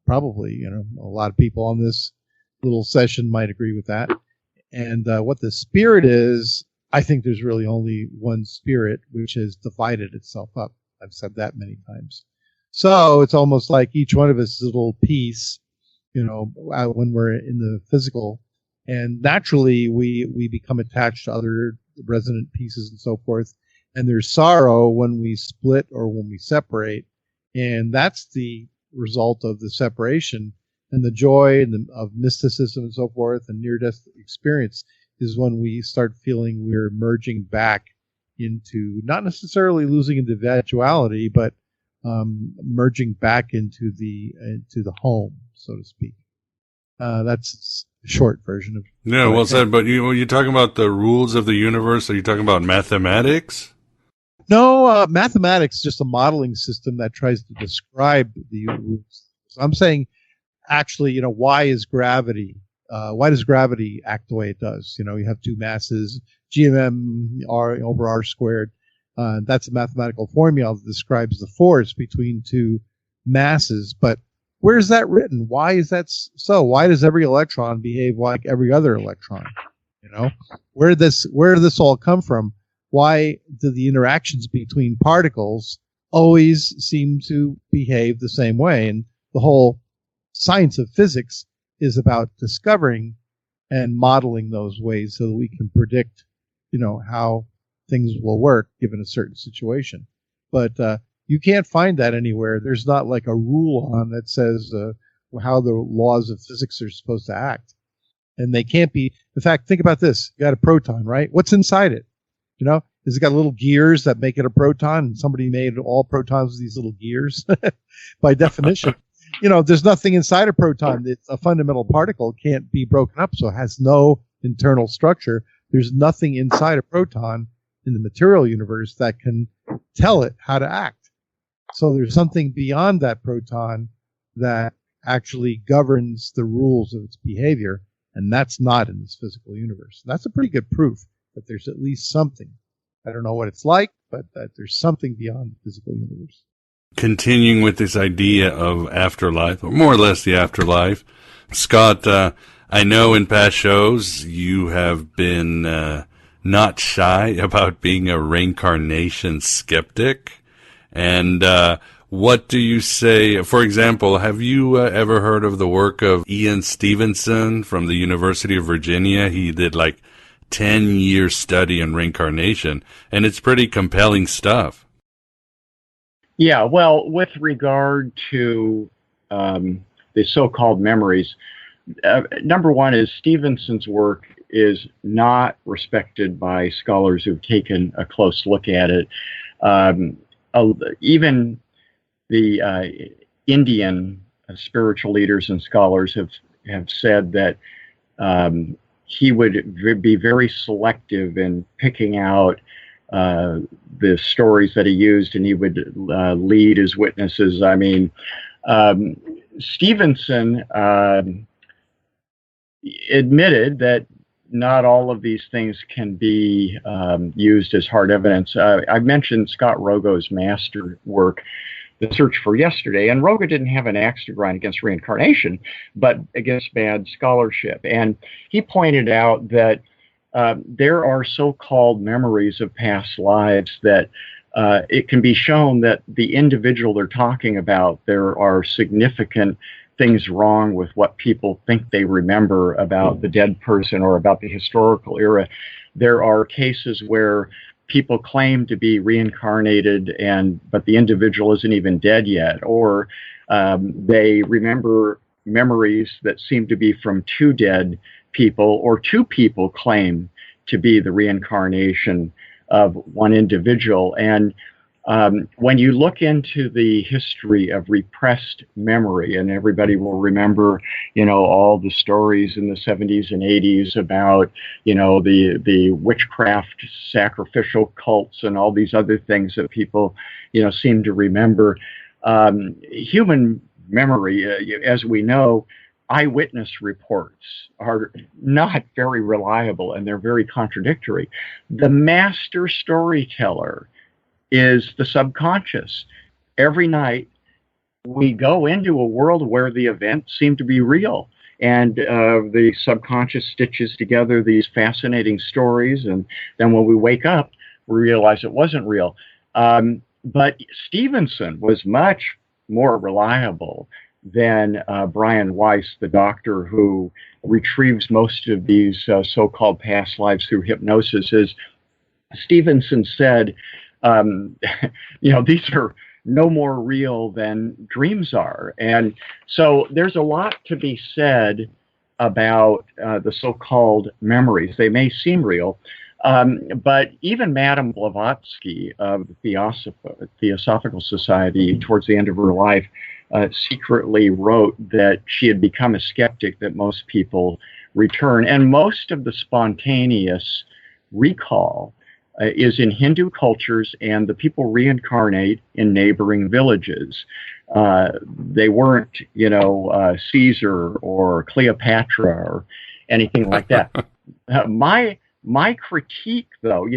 probably, you know, a lot of people on this little session might agree with that. And what the spirit is, I think there's really only one spirit, which has divided itself up. I've said that many times. So it's almost like each one of us is a little piece, you know, when we're in the physical. And naturally, we become attached to other resonant pieces and so forth. And there's sorrow when we split or when we separate. And that's the result of the separation. And the joy of mysticism and so forth and near-death experience is when we start feeling we're merging back into, not necessarily losing individuality, but merging back into the home, so to speak. That's a short version of. Yeah, well said. But when you're talking about the rules of the universe, are you talking about mathematics? No, mathematics is just a modeling system that tries to describe the rules. So I'm saying, actually, you know, why does gravity act the way it does? You know, you have two masses, GMM R over R squared. That's a mathematical formula that describes the force between two masses. But where is that written? Why is that so? Why does every electron behave like every other electron? You know, where did this all come from? Why do the interactions between particles always seem to behave the same way? And the whole science of physics is about discovering and modeling those ways so that we can predict, you know, how things will work given a certain situation. But you can't find that anywhere. There's not like a rule on that says how the laws of physics are supposed to act. And they can't be. In fact, think about this. You got a proton, right? What's inside it? You know, has it got little gears that make it a proton? And somebody made all protons with these little gears. By definition, you know, there's nothing inside a proton. It's a fundamental particle. It can't be broken up, so it has no internal structure. There's nothing inside a proton in the material universe that can tell it how to act. So there's something beyond that proton that actually governs the rules of its behavior, and that's not in this physical universe. That's a pretty good proof that there's at least something. I don't know what it's like, but that there's something beyond the physical universe. Continuing with this idea of afterlife, or more or less the afterlife, Scott, I know in past shows you have been not shy about being a reincarnation skeptic. And what do you say? For example, have you ever heard of the work of Ian Stevenson from the University of Virginia? He did like 10-year study in reincarnation, and it's pretty compelling stuff. Yeah, well, with regard to the so-called memories, number one is Stevenson's work is not respected by scholars who've taken a close look at it. Even the Indian spiritual leaders and scholars have said that he would be very selective in picking out the stories that he used, and he would lead as witnesses. I mean, Stevenson admitted that not all of these things can be used as hard evidence. I mentioned Scott Rogo's master work, The Search for Yesterday, and Rogo didn't have an axe to grind against reincarnation, but against bad scholarship. And he pointed out that there are so-called memories of past lives that it can be shown that the individual they're talking about, there are significant things wrong with what people think they remember about the dead person or about the historical era. There are cases where people claim to be reincarnated, but the individual isn't even dead yet, or they remember memories that seem to be from two dead people, or two people claim to be the reincarnation of one individual. And when you look into the history of repressed memory, and everybody will remember, all the stories in the 70s and 80s about, the witchcraft sacrificial cults and all these other things that people, seem to remember. Human memory, as we know, eyewitness reports are not very reliable, and they're very contradictory. The master storyteller is the subconscious. Every night we go into a world where the events seem to be real, and the subconscious stitches together these fascinating stories, and then when we wake up we realize it wasn't real. But Stevenson was much more reliable than Brian Weiss, the doctor who retrieves most of these so-called past lives through hypnosis. As Stevenson said, these are no more real than dreams are. And so there's a lot to be said about the so-called memories. They may seem real, but even Madame Blavatsky of the Theosophical Society, towards the end of her life, secretly wrote that she had become a skeptic that most people return. And most of the spontaneous recall is in Hindu cultures, and the people reincarnate in neighboring villages. They weren't, Caesar or Cleopatra or anything like that. My critique, though,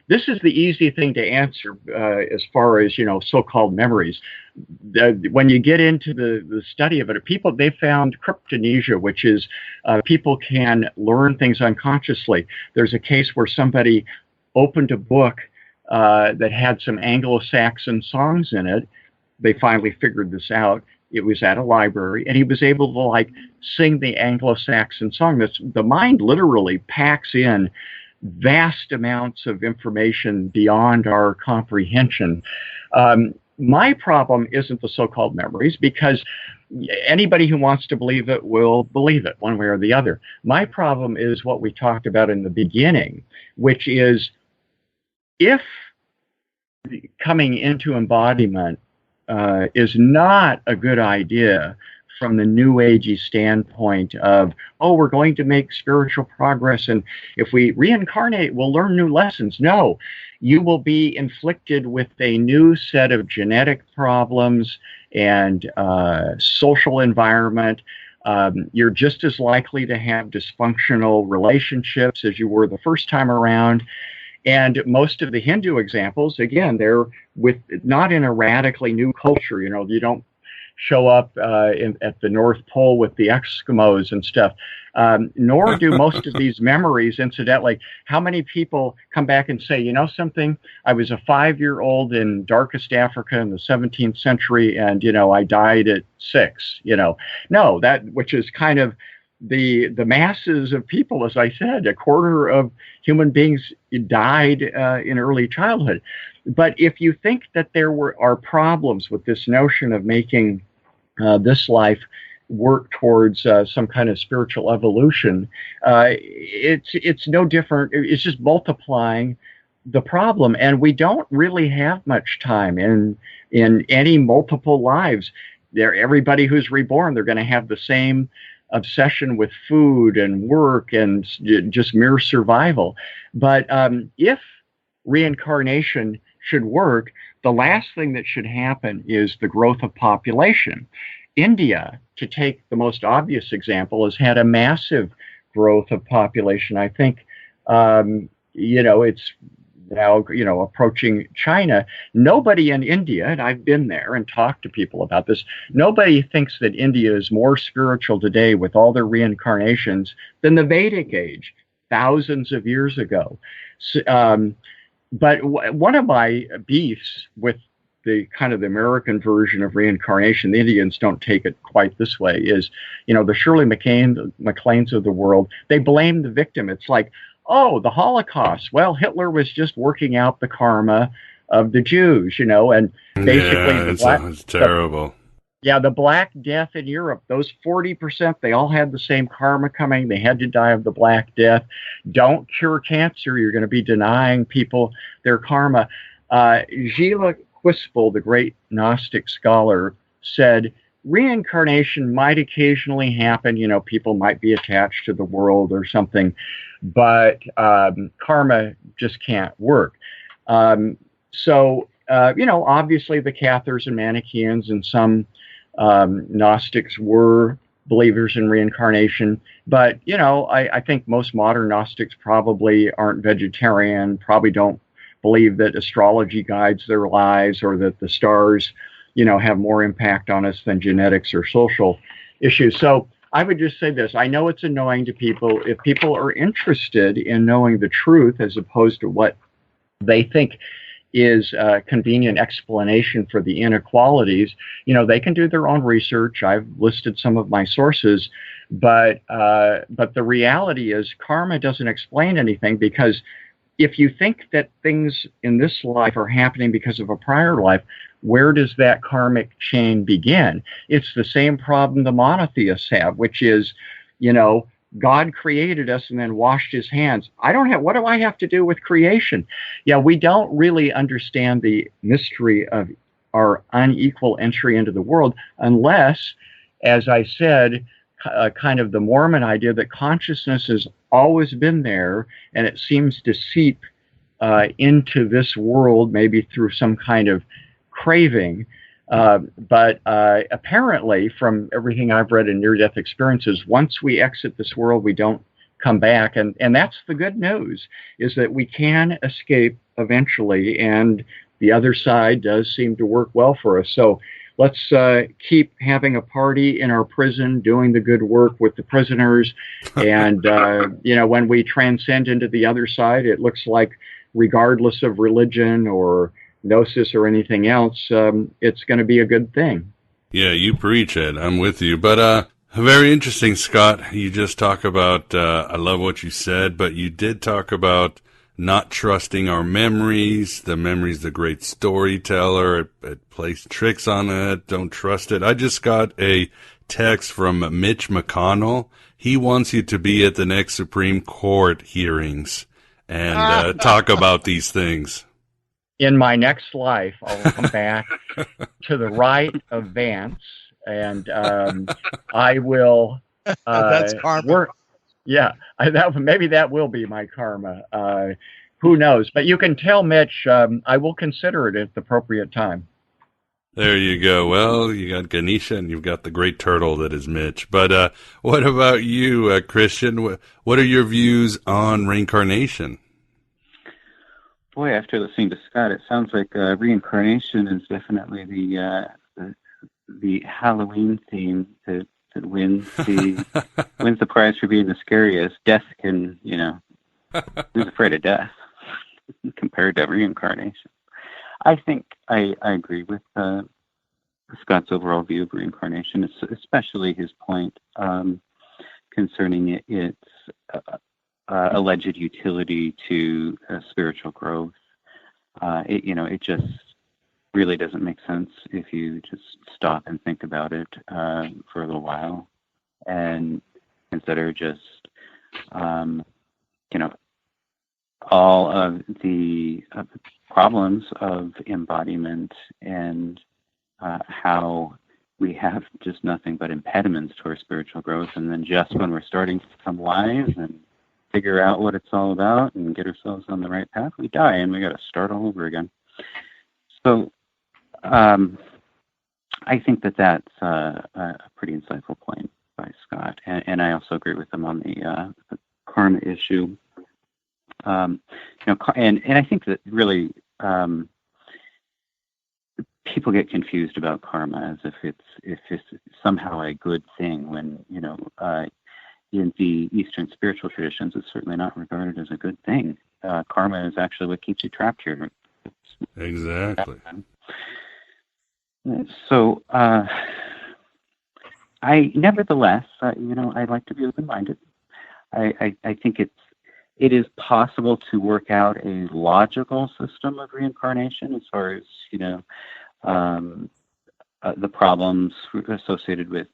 this is the easy thing to answer as far as, so-called memories. When you get into the study of it, they found cryptomnesia, which is people can learn things unconsciously. There's a case where somebody opened a book that had some Anglo-Saxon songs in it. They finally figured this out. It was at a library, and he was able to sing the Anglo-Saxon song. The mind literally packs in vast amounts of information beyond our comprehension. My problem isn't the so-called memories, because anybody who wants to believe it will believe it one way or the other. My problem is what we talked about in the beginning, which is if coming into embodiment is not a good idea from the New Agey standpoint of, oh, we're going to make spiritual progress, and if we reincarnate, we'll learn new lessons. No, you will be inflicted with a new set of genetic problems and social environment. You're just as likely to have dysfunctional relationships as you were the first time around. And most of the Hindu examples, again, they're not in a radically new culture. You know, you don't show up at the North Pole with the Eskimos and stuff. Nor do most of these memories, incidentally. How many people come back and say, you know something, I was a 5-year-old in darkest Africa in the 17th century, and, you know, I died at 6, you know. No, that, which is kind of the masses of people, as I said, a quarter of human beings died in early childhood. But if you think that there are problems with this notion of making this life work towards some kind of spiritual evolution, it's no different. It's just multiplying the problem, and we don't really have much time in any multiple lives. Everybody who's reborn, they're going to have the same obsession with food and work and just mere survival. But if reincarnation should work, the last thing that should happen is the growth of population. India, to take the most obvious example, has had a massive growth of population. I think, you know, it's now, you know, approaching China. Nobody in India, and I've been there and talked to people about this, nobody thinks that India is more spiritual today with all their reincarnations than the Vedic age, thousands of years ago. But one of my beefs with the kind of the American version of reincarnation, the Indians don't take it quite this way, is, you know, the Shirley MacLaines of the world, they blame the victim. It's like, oh, the Holocaust. Well, Hitler was just working out the karma of the Jews, you know, and basically it's terrible. The Black Death in Europe, those 40%, they all had the same karma coming. They had to die of the Black Death. Don't cure cancer. You're going to be denying people their karma. Gila Quispel, the great Gnostic scholar, said reincarnation might occasionally happen. You know, people might be attached to the world or something, but karma just can't work. So, you know, obviously the Cathars and Manichaeans and some Gnostics were believers in reincarnation, but, you know, I think most modern Gnostics probably aren't vegetarian, probably don't believe that astrology guides their lives or that the stars, you know, have more impact on us than genetics or social issues. So I would just say this. I know it's annoying to people. If people are interested in knowing the truth as opposed to what they think is a convenient explanation for the inequalities, you know, they can do their own research. I've listed some of my sources, but the reality is karma doesn't explain anything, because if you think that things in this life are happening because of a prior life, where does that karmic chain begin? It's the same problem the monotheists have, which is, you know, God created us and then washed his hands. What do I have to do with creation? Yeah, we don't really understand the mystery of our unequal entry into the world unless, as I said, kind of the Mormon idea that consciousness has always been there and it seems to seep into this world, maybe through some kind of craving. But apparently, from everything I've read in near-death experiences, once we exit this world, we don't come back. And that's the good news, is that we can escape eventually, and the other side does seem to work well for us. So let's keep having a party in our prison, doing the good work with the prisoners. And, you know, when we transcend into the other side, it looks like regardless of religion or gnosis or anything else, it's going to be a good thing. Yeah, you preach it. I'm with you. But very interesting, Scott. You just talk about, I love what you said, but you did talk about not trusting our memories. The memory's the great storyteller. It plays tricks on it. Don't trust it. I just got a text from Mitch McConnell. He wants you to be at the next Supreme Court hearings and talk about these things. In my next life, I'll come back to the right of Vance and I will That's karma. work. Yeah, maybe that will be my karma. Who knows? But you can tell Mitch I will consider it at the appropriate time. There you go. Well, you got Ganesha and you've got the great turtle that is Mitch. But what about you, Christian? What are your views on reincarnation? Boy, after listening to Scott, it sounds like reincarnation is definitely the Halloween theme that wins the prize for being the scariest. Death can, who's afraid of death compared to reincarnation? I think I agree with Scott's overall view of reincarnation, especially his point concerning its alleged utility to spiritual growth. It just really doesn't make sense if you just stop and think about it for a little while and consider just, all of the problems of embodiment and how we have just nothing but impediments to our spiritual growth. And then just when we're starting to become wise and figure out what it's all about and get ourselves on the right path, we die and we got to start all over again. So I think that's a pretty insightful point by Scott. And I also agree with him on the karma issue. And I think that really people get confused about karma as if it's somehow a good thing when, in the Eastern spiritual traditions, it's certainly not regarded as a good thing. Karma is actually what keeps you trapped here. Exactly. So, nevertheless, I like to be open-minded. I think it is possible to work out a logical system of reincarnation as far as, the problems associated with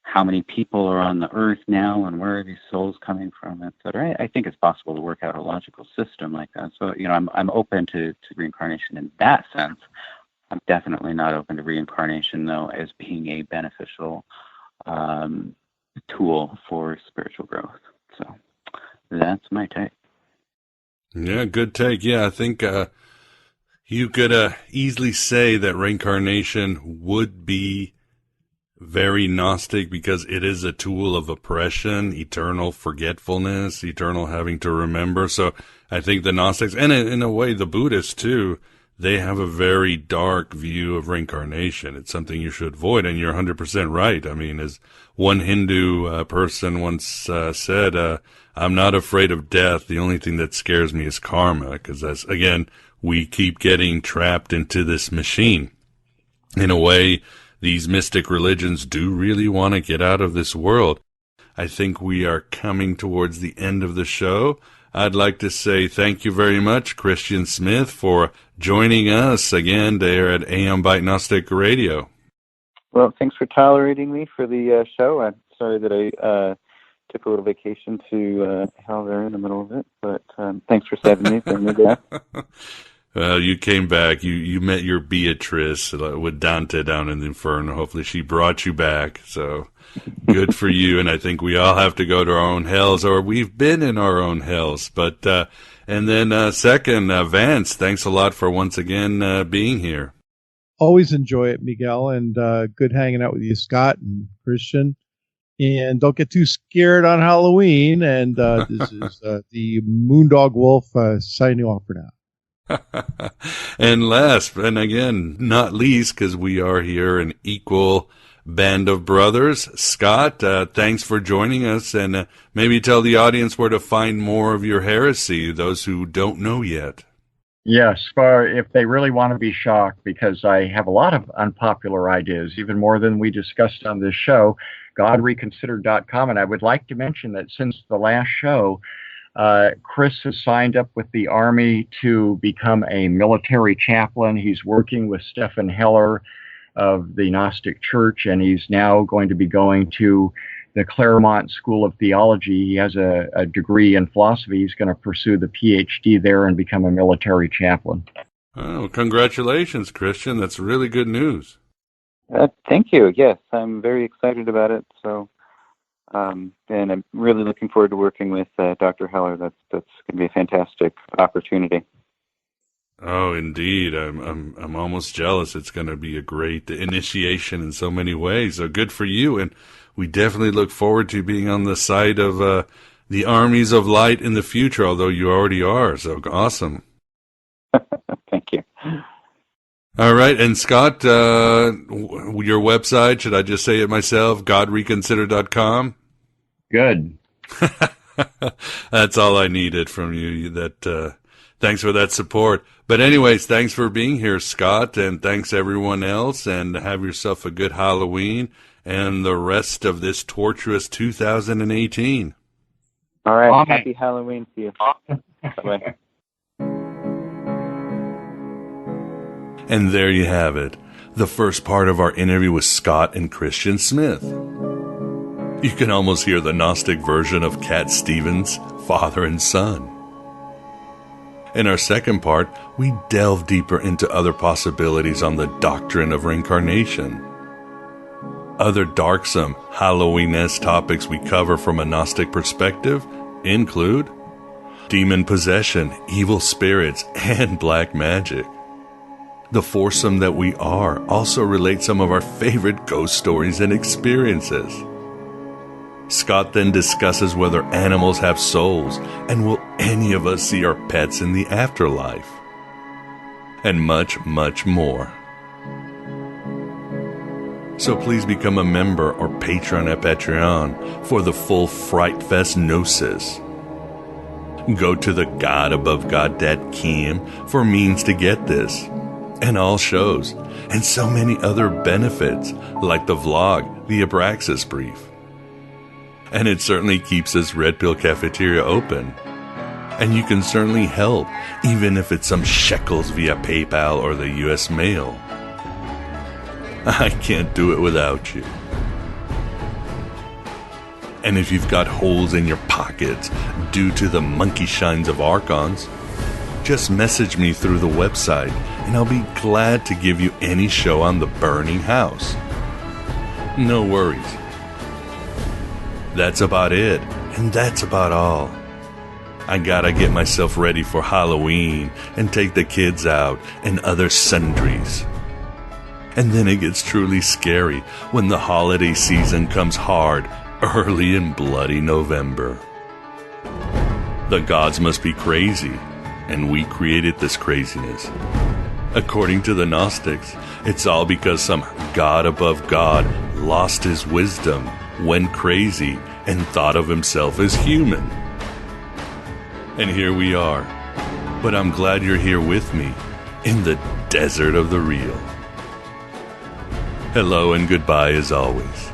how many people are on the earth now and where are these souls coming from, et cetera. I think it's possible to work out a logical system like that. So, I'm open to reincarnation in that sense. I'm definitely not open to reincarnation, though, as being a beneficial tool for spiritual growth. So that's my take. Yeah, good take. Yeah, I think you could easily say that reincarnation would be very Gnostic because it is a tool of oppression, eternal forgetfulness, eternal having to remember. So I think the Gnostics, and in a way the Buddhists too, they have a very dark view of reincarnation. It's something you should avoid, and you're 100% right. I mean, as one Hindu person once said, I'm not afraid of death. The only thing that scares me is karma, because that's, again, we keep getting trapped into this machine. In a way, these mystic religions do really want to get out of this world. I think we are coming towards the end of the show. I'd like to say thank you very much, Christian Smith, for joining us again there at AM Bite Gnostic Radio. Well, thanks for tolerating me for the show. I'm sorry that I took a little vacation to hell there in the middle of it, but thanks for saving me from the death. Well, you came back. You met your Beatrice with Dante down in the Inferno. Hopefully she brought you back. So good for you. And I think we all have to go to our own hells, or we've been in our own hells. But and then second, Vance, thanks a lot for once again being here. Always enjoy it, Miguel, and good hanging out with you, Scott and Christian. And don't get too scared on Halloween. And this is the Moondog Wolf signing off for now. And last, and again, not least, because we are here an equal band of brothers, Scott, thanks for joining us, and maybe tell the audience where to find more of your heresy, those who don't know yet. Yes, if they really want to be shocked, because I have a lot of unpopular ideas, even more than we discussed on this show, GodReconsidered.com, and I would like to mention that since the last show, Chris has signed up with the Army to become a military chaplain. He's working with Stephen Heller of the Gnostic Church, and he's now going to be going to the Claremont School of Theology. He has a degree in philosophy. He's going to pursue the PhD there and become a military chaplain. Oh, congratulations, Christian. That's really good news. Thank you. Yes, I'm very excited about it. So, and I'm really looking forward to working with Dr. Heller. That's going to be a fantastic opportunity. Oh, indeed. I'm almost jealous. It's going to be a great initiation in so many ways. So good for you. And we definitely look forward to being on the side of the armies of light in the future, although you already are. So awesome. Thank you. All right. And Scott, your website, should I just say it myself? GodReconsidered.com? Good. That's all I needed from you. Thanks for that support. But anyways, thanks for being here, Scott, and thanks everyone else, and have yourself a good Halloween and the rest of this torturous 2018. All right. Amen. Happy Halloween to you. Bye-bye. And there you have it, the first part of our interview with Scott and Christian Smith. You can almost hear the Gnostic version of Cat Stevens, father and son. In our second part, we delve deeper into other possibilities on the doctrine of reincarnation. Other darksome, Halloween-esque topics we cover from a Gnostic perspective include demon possession, evil spirits, and black magic. The foursome that we are also relates some of our favorite ghost stories and experiences. Scott then discusses whether animals have souls, and will any of us see our pets in the afterlife? And much, much more. So please become a member or patron at Patreon for the full Fright Fest Gnosis. Go to the GodAboveGod.com for means to get this, and all shows, and so many other benefits, like the vlog, the Abraxas brief. And it certainly keeps this Red Pill Cafeteria open. And you can certainly help, even if it's some shekels via PayPal or the US mail. I can't do it without you. And if you've got holes in your pockets due to the monkey shines of Archons, just message me through the website and I'll be glad to give you any show on the burning house. No worries. That's about it, and that's about all. I gotta get myself ready for Halloween and take the kids out and other sundries. And then it gets truly scary when the holiday season comes hard early in bloody November. The gods must be crazy, and we created this craziness. According to the Gnostics, it's all because some god above God lost his wisdom, went crazy, and thought of himself as human. And here we are. But I'm glad you're here with me in the desert of the real. Hello and goodbye as always.